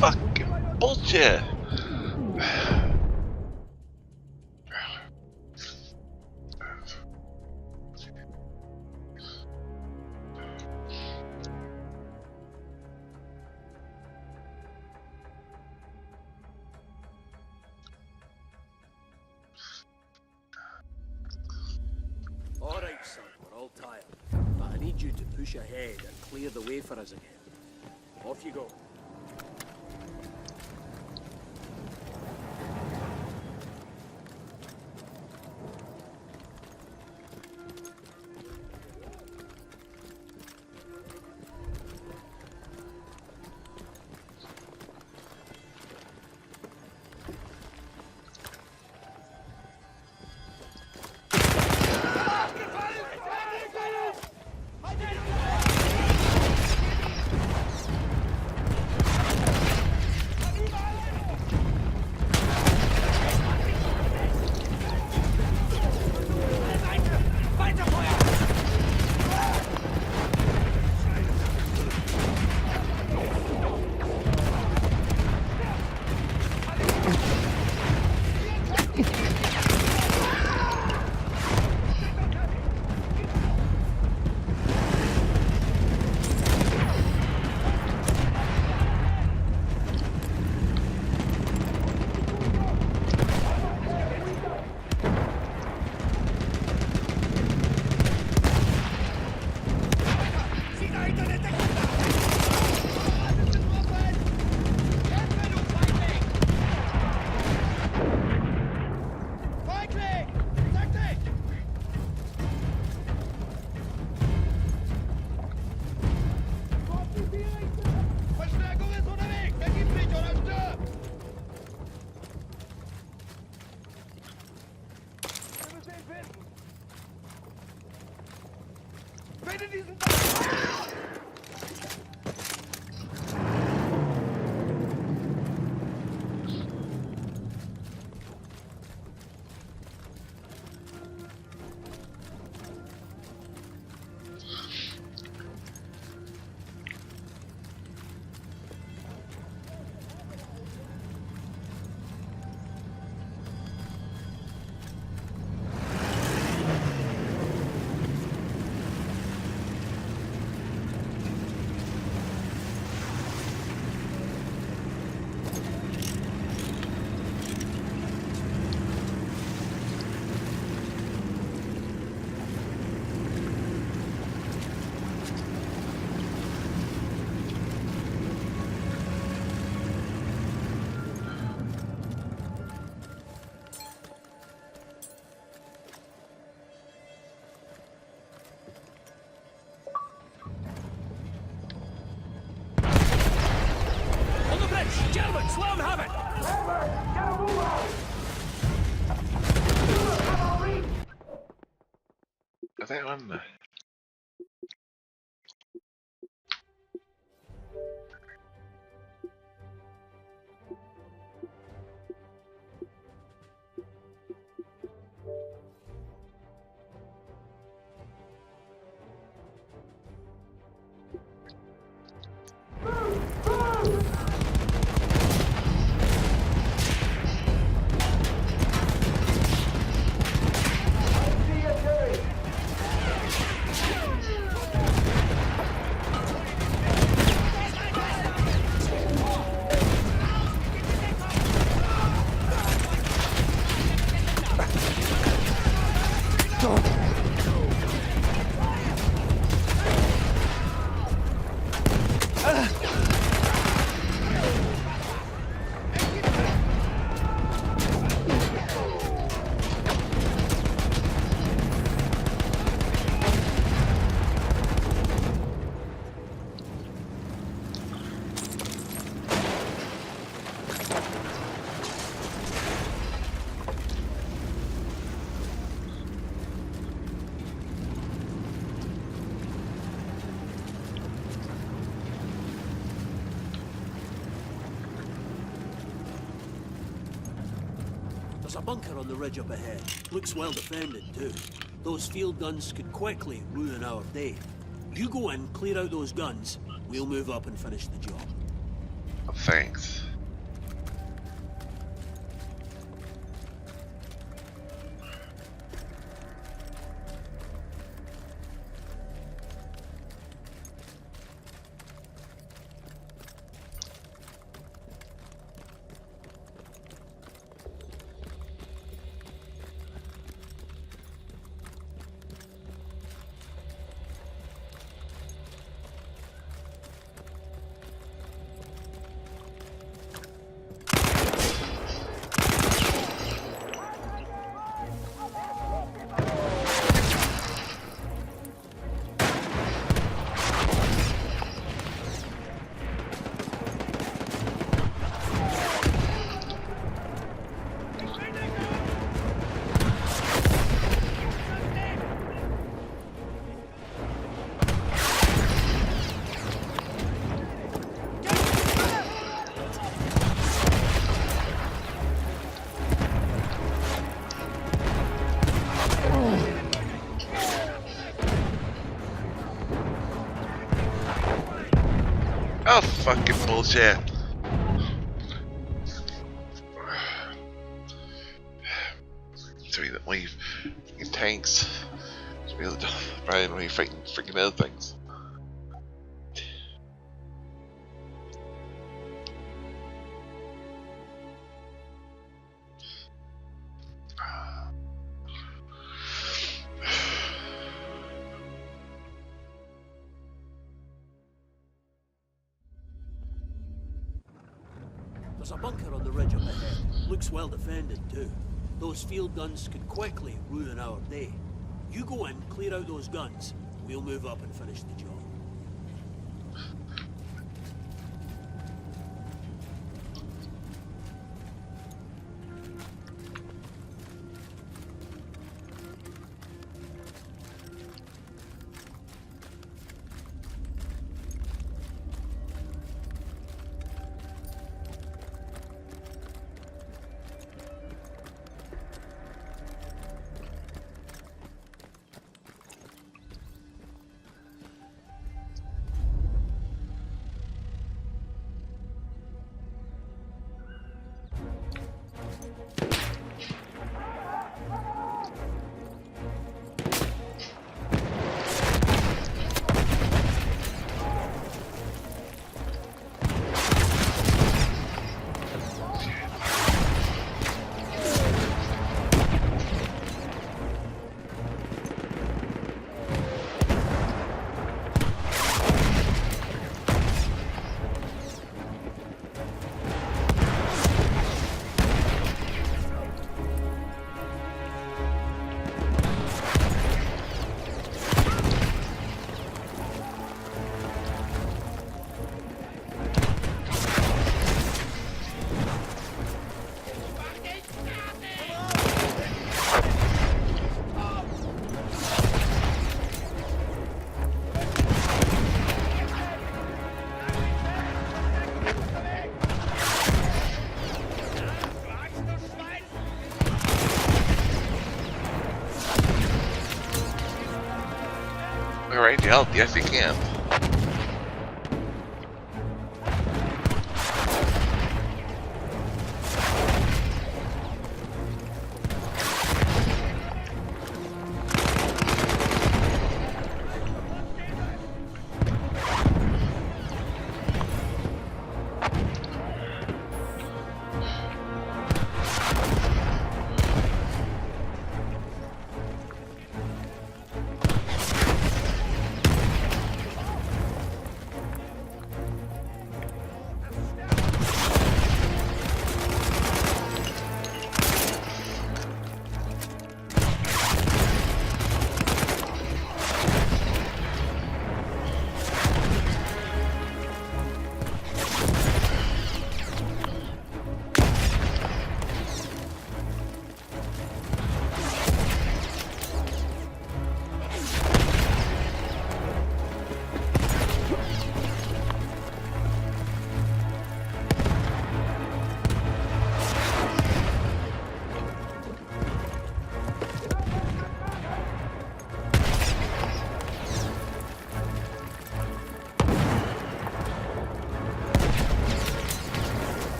A: Fucking bullshit.
F: All right, son, we're all tired. But I need you to push ahead and clear the way for us again. Off you go.
A: that one.
F: There's a bunker on the ridge up ahead. Looks well defended, too. Those field guns could quickly ruin our day. You go in, clear out those guns. We'll move up and finish the job.
A: Thanks. Oh, fucking bullshit. So we don't leave fucking tanks. Just be able to rather than we fighting freaking other things.
F: There's a bunker on the ridge up ahead. Looks well defended, too. Those field guns could quickly ruin our day. You go in, clear out those guns. We'll move up and finish the job.
A: Alright, yes you can.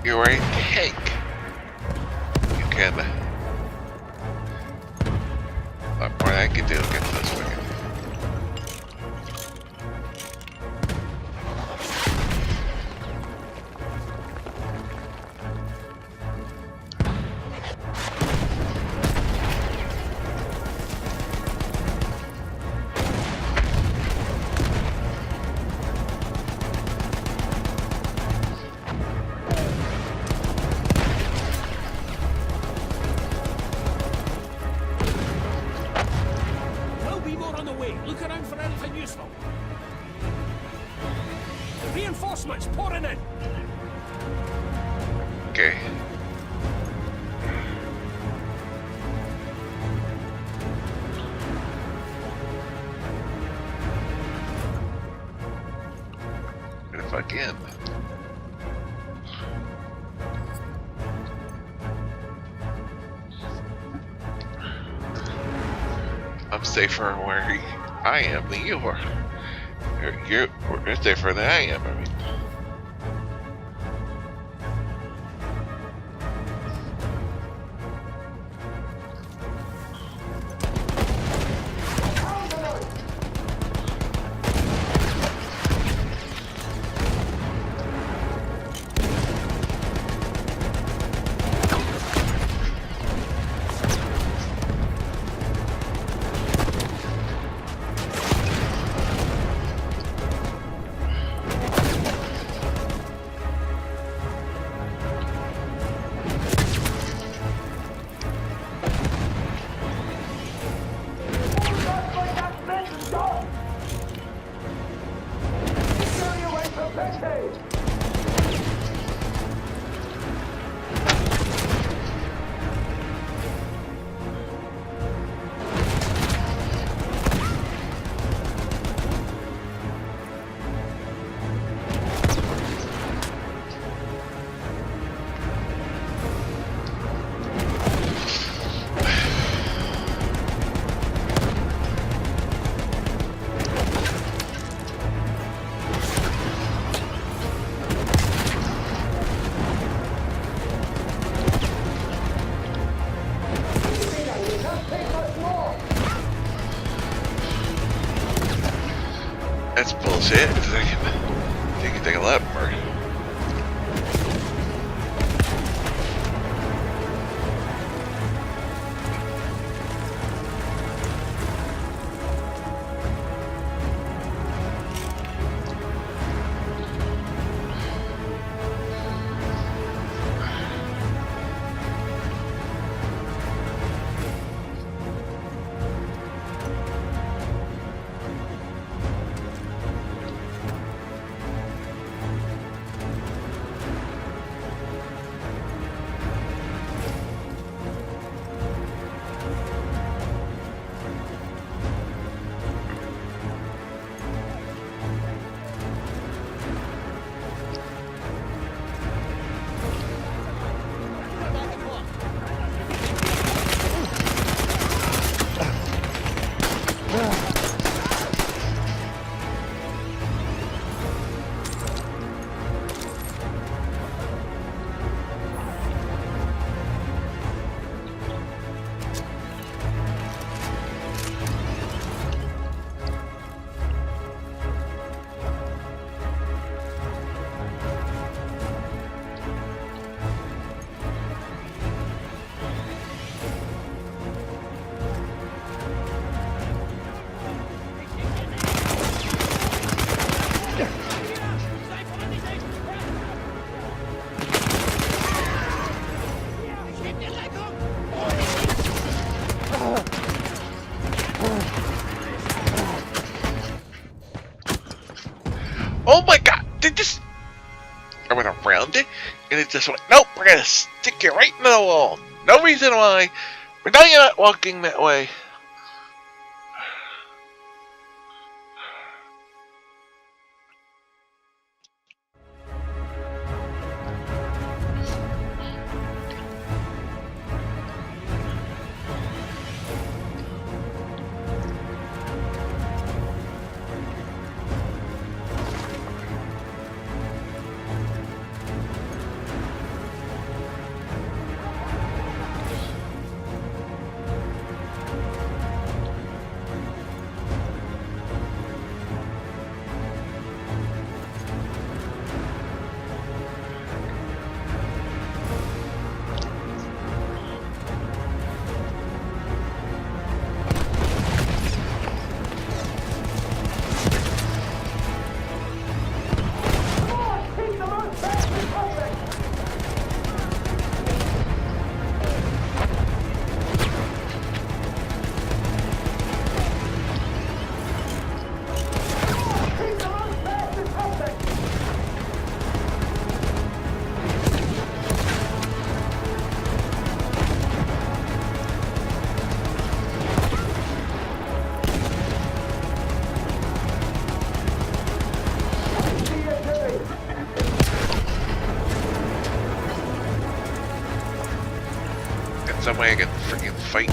A: You're a tank. You can. What more I can do against this wicked.
F: There'll be more on the way. Look around for anything useful. Reinforcements pouring in.
A: Okay. Where the fuck in? I'm safer where I am than you are. You're safer than I am, I mean. That's bullshit. They can take a lot more. it just went, nope, we're gonna stick you right in the wall. No reason why. We know you're not walking that way. Some way I can freaking fight.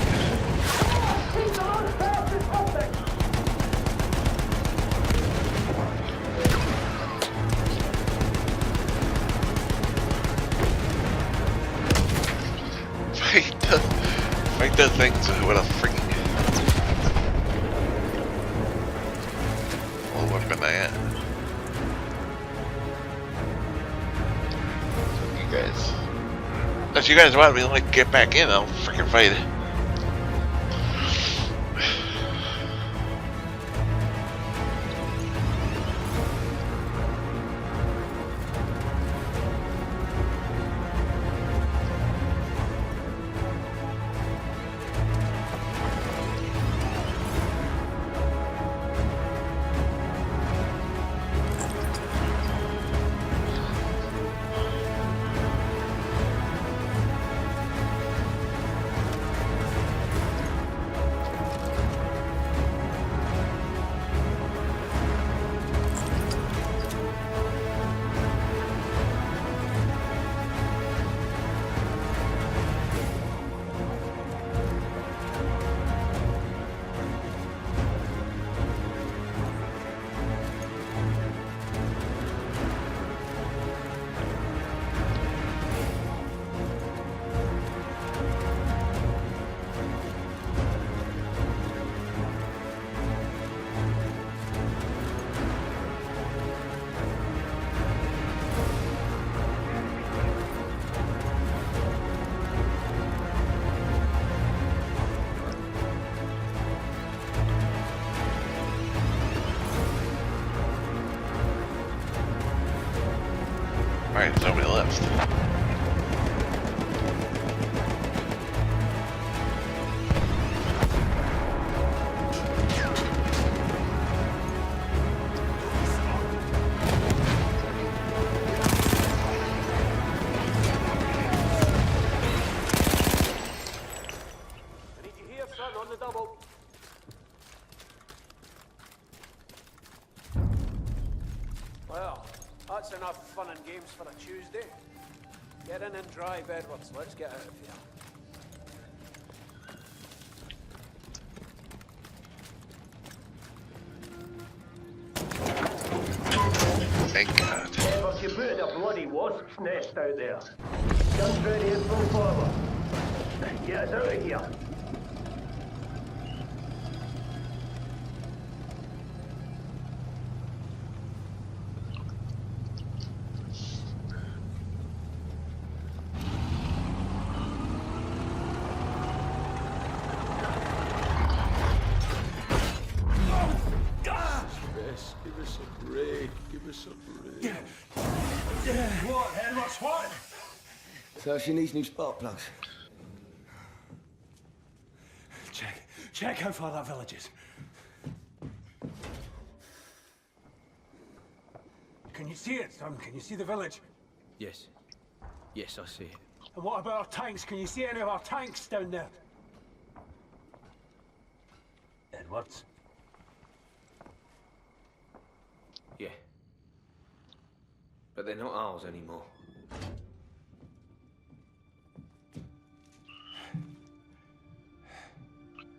A: Fight the things with a freaking old weapon I am. You guys. If you guys want me to like get back in, I'll freaking fight it. Alright, nobody left.
F: I need you here, son, on the double. Well, that's enough fun and games for a Tuesday. Get in and drive, Edwards. Let's get out of here.
A: Thank God.
E: Edwards, you put in a bloody wasp's nest out there. Guns ready and full forward. Get us out of here.
C: Give us a break. Give us a break.
E: What, Edwards, what?
C: So she needs new spark plugs.
E: Check how far that village is. Can you see it, son? Can you see the village?
G: Yes.
C: Yes, I see it.
E: And what about our tanks? Can you see any of our tanks down there? Edwards?
C: Yeah. But they're not ours anymore.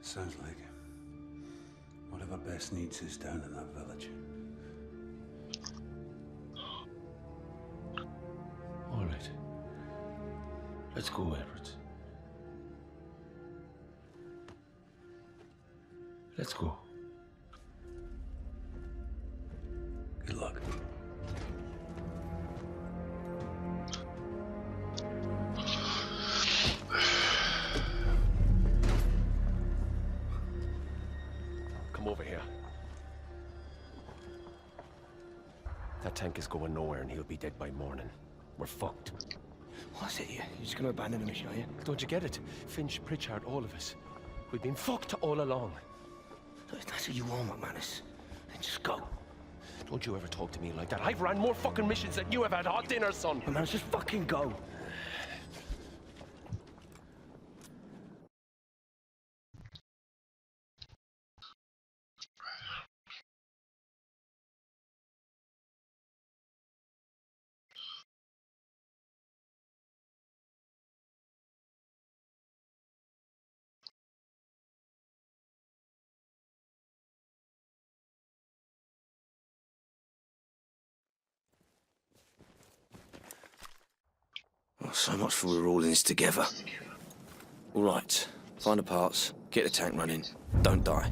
D: Sounds like whatever Bess needs is down in that village.
C: All right. Let's go, Edwards. Let's go.
D: Good luck.
C: Come over here. That tank is going nowhere and he'll be dead by morning. We're fucked.
G: What's it here? You're just gonna abandon the mission, are you?
C: Don't you get it? Finch, Pritchard, all of us. We've been fucked all along.
G: Look, if that's what you want, McManus, then just go.
C: Don't you ever talk to me like that. I've ran more fucking missions than you have had hot dinner, son.
G: McManus, just fucking go. Oh, so much for we're all in this together. All right, find the parts, get the tank running, don't die.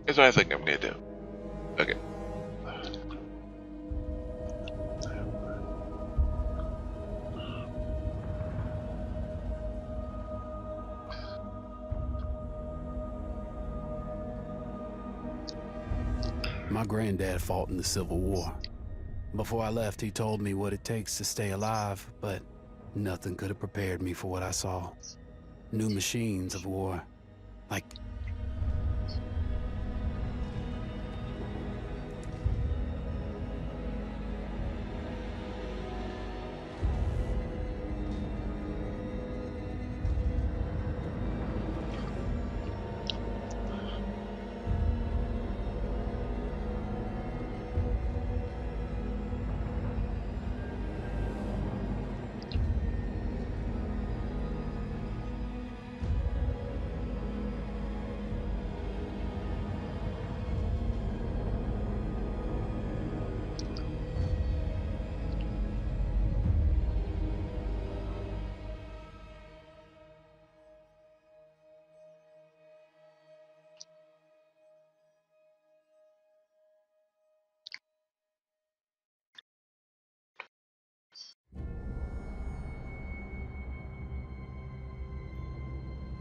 A: Here's what I think I'm gonna do. Okay.
D: My granddad fought in the Civil War. Before I left, he told me what it takes to stay alive, but nothing could have prepared me for what I saw. New machines of war. Like...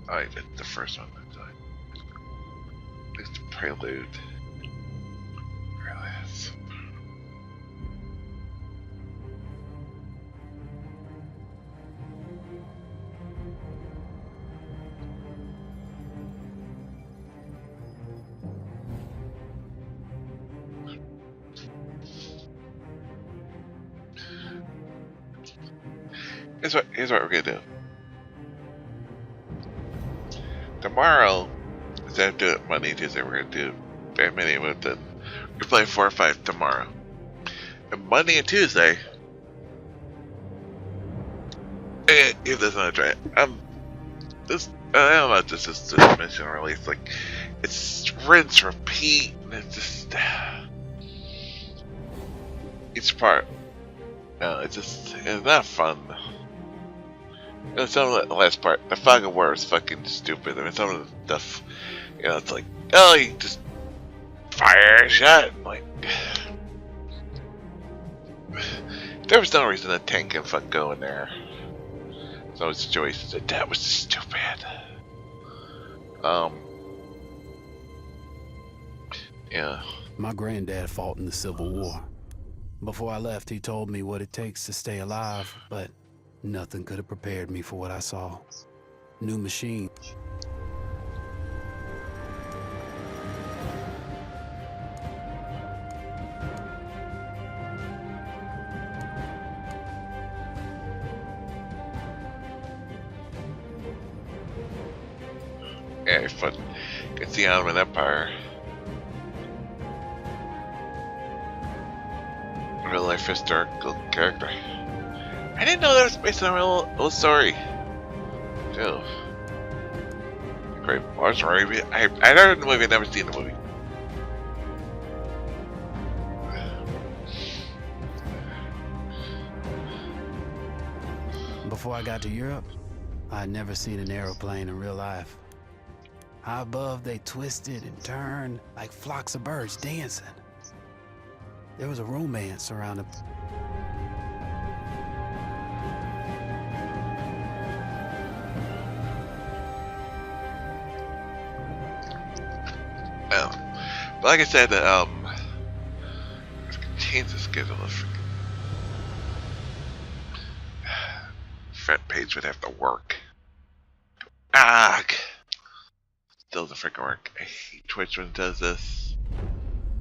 A: I did the first one. It's the prelude. Relax. Here's what we're gonna do. Tomorrow, instead of doing Monday, Tuesday, we're gonna do Batman Animated. We're playing 4 or 5 tomorrow. And Monday and Tuesday, give this another try. I don't know if this is the mission release. Like, it's rinse, repeat, and it's just each part. No, it's not fun. You know, some of the last part, the fog of war is fucking stupid. I mean, some of the stuff, you know, it's like, oh, you just fire a shot. Like, there was no reason a tank can fuck go in there. So it's choices that was stupid. Yeah.
D: My granddad fought in the Civil War. Before I left, he told me what it takes to stay alive, but nothing could have prepared me for what I saw. New machine.
A: Yeah, fucking can see Ottoman Empire. Real life historical character. I didn't know that was based on a real story. Ew. Great Mars movie. I heard the movie, I've never seen the movie.
D: Before I got to Europe, I'd never seen an aeroplane in real life. High above, they twisted and turned like flocks of birds dancing. There was a romance around them.
A: But like I said, change the schedule of freaking front page would have to work. Still doesn't freaking work. I hate Twitch when it does this.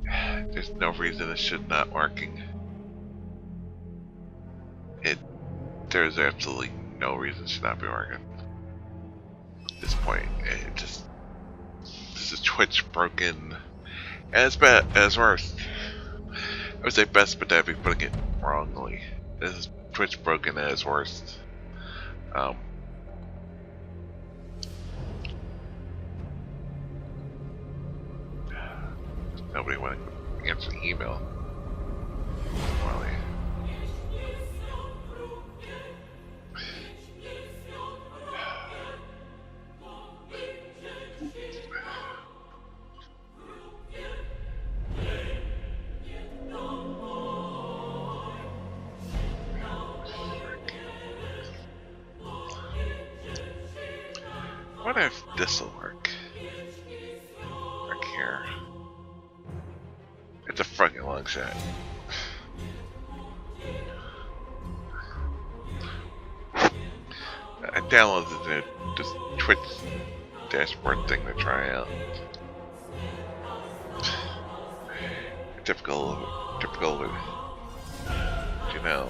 A: There's no reason it should not working. There's absolutely no reason it should not be working. At this point, this is Twitch broken. And it's bad, it's worse. I would say best, but I'd be putting it wrongly. This is Twitch broken at its worst. Nobody want to answer the email. Well, wonder if this will work. Right here. It's a fucking long shot. I downloaded the this Twitch dashboard thing to try out. Typical, you know.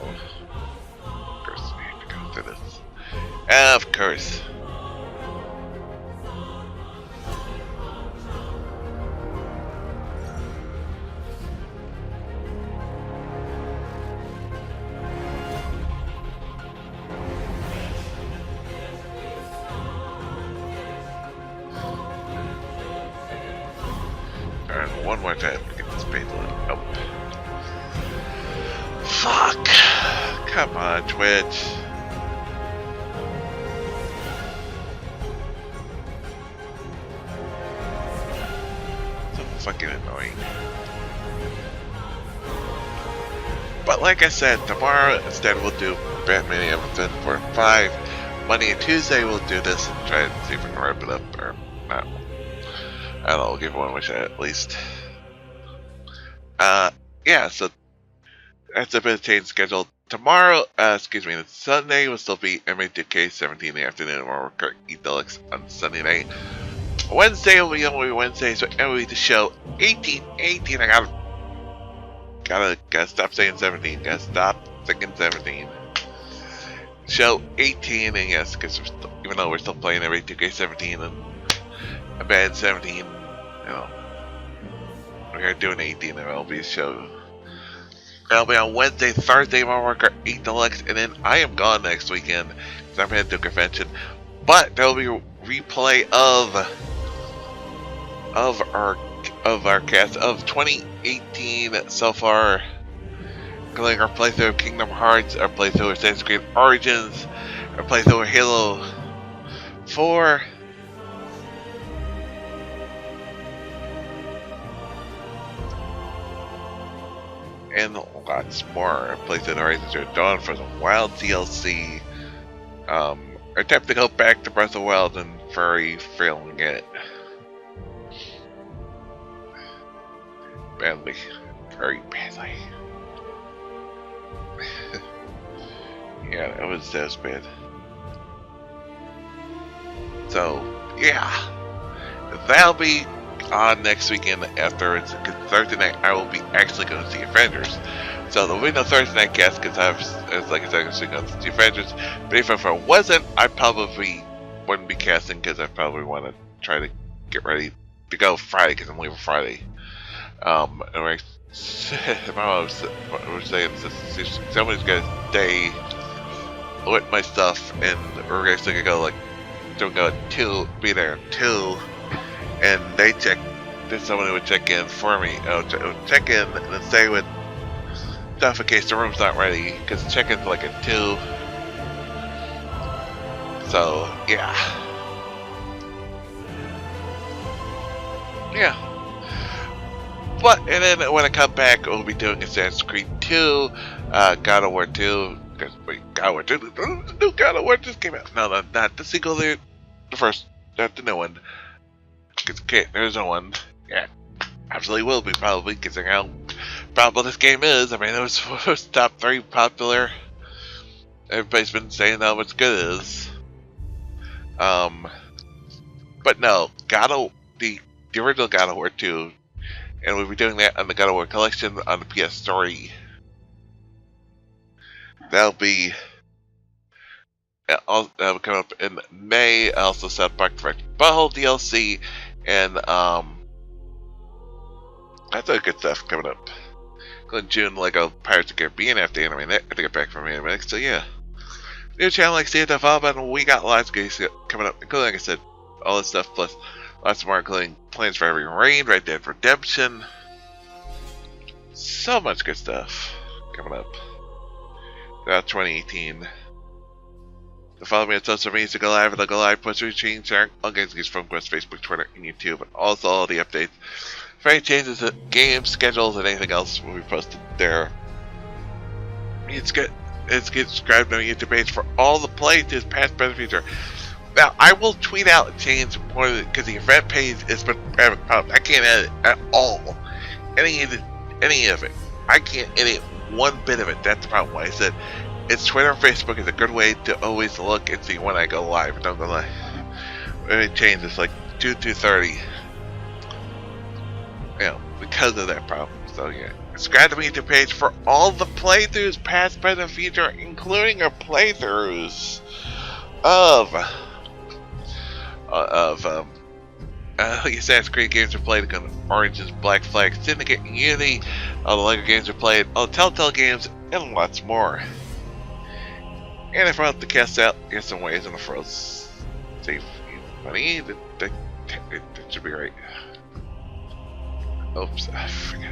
A: Of course, we have to go through this. Of course. Alright, one more time to get this page loaded up. Fuck! Come on, Twitch. So fucking annoying. But like I said, tomorrow instead we'll do Batman Everton for 5. Monday and Tuesday we'll do this and try and see if we can wrap it up or not. I don't know, we'll give one more shot at least. Yeah, so that's a bit of change schedule. Tomorrow, Sunday will still be MA2K 17 in the afternoon and Mario Kart E Deluxe on Sunday night. Wednesday will be only Wednesday, so anyway, the show 18. I gotta stop saying 17. Gotta stop thinking 17. Show 18, and yes, because even though we're still playing MA2K 17 and a bad 17, you know, we're gonna do an 18 MLB show. That'll be on Wednesday, Thursday, Mario Kart 8 Deluxe, and then I am gone next weekend because I'm headed to a convention. But there will be a replay of our cast of 2018 so far, including our playthrough of Kingdom Hearts, our playthrough of Assassin's Creed Origins, our playthrough of Halo 4. And lots more. Playthrough Horizon Zero Dawn for the Wild DLC. Attempt to go back to Breath of the Wild and very failing it. Badly. Very badly. Yeah, that was bad. So, yeah. That'll be on next weekend afterwards, because Thursday night I will be actually going to see Avengers. So there'll be no Thursday night cast because like I said, I'm going to see Avengers. But if I wasn't, I probably wouldn't be casting because I probably want to try to get ready to go Friday because I'm leaving Friday. And we're saying somebody's going to stay with my stuff, and we're actually going to go like, so we're going to be there at 2. And there's someone who would check in for me. Check in and then stay with stuff in case the room's not ready, because check-in's like at 2. So, yeah. But, and then when I come back, we'll be doing Assassin's Creed 2, God of War 2, because God of War 2, the new God of War just came out. No, not the sequel, the first, not the new one. Because there's no one. Yeah, absolutely will be probably, considering how popular this game is. I mean, it was top 3 popular. Everybody's been saying how much good it is. But no, the original God of War 2, and we'll be doing that on the God of War collection on the PS3. That'll be come up in May. Also, South Park Direct Butthole DLC, and that's all good stuff coming up. In June, Lego Pirates of the Caribbean after anime. I have to get back from anime. So yeah, new channel like CFF Alabama. We got lots of games coming up, including, like I said, all this stuff plus lots more, including Plans for Heavy Rain, Red Dead Redemption. So much good stuff coming up throughout 2018. So follow me on social media to go live, and I'll go live, post, retweet, share all games from Quest, Facebook, Twitter, and YouTube, and also all the updates. For any changes to game schedules and anything else will be posted there. It's get subscribed to my YouTube page for all the playthroughs, past, present, future. Now, I will tweet out and change more because the event page has been having problems. I can't edit at all. Any of it. I can't edit one bit of it. That's the problem. I said it's Twitter and Facebook is a good way to always look and see when I go live. Don't go live. Let me change this like 2:30. Because of that problem. So yeah. Subscribe to the YouTube page for all the playthroughs, past, present, future, including our playthroughs of Assassin's Creed games we played, Origins, Black Flag, Syndicate, and Unity, all the LEGO games we played, all the Telltale games, and lots more. And if I want to cast out, get some ways in the froze. Save money, that should be right. Oops, I forgot.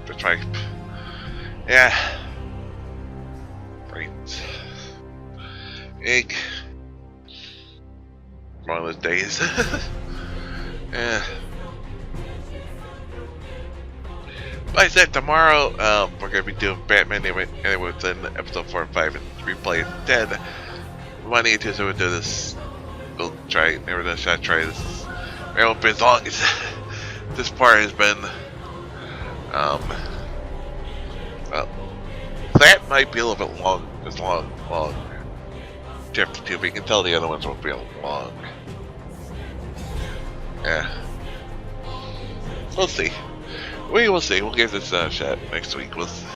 A: That's right. Yeah. Brains. Egg. One of those days. Yeah. Like I said, tomorrow we're going to be doing Batman anyway within episode 4 and 5 and replay instead. Monday and Tuesday we'll do this. We'll try it. Never done a shot. Try this. It won't be as long as this part has been. Well, that might be a little bit long. Chapter 2, but you can tell the other ones won't be long. Yeah. We'll see. We will see. We'll give this a shot next week.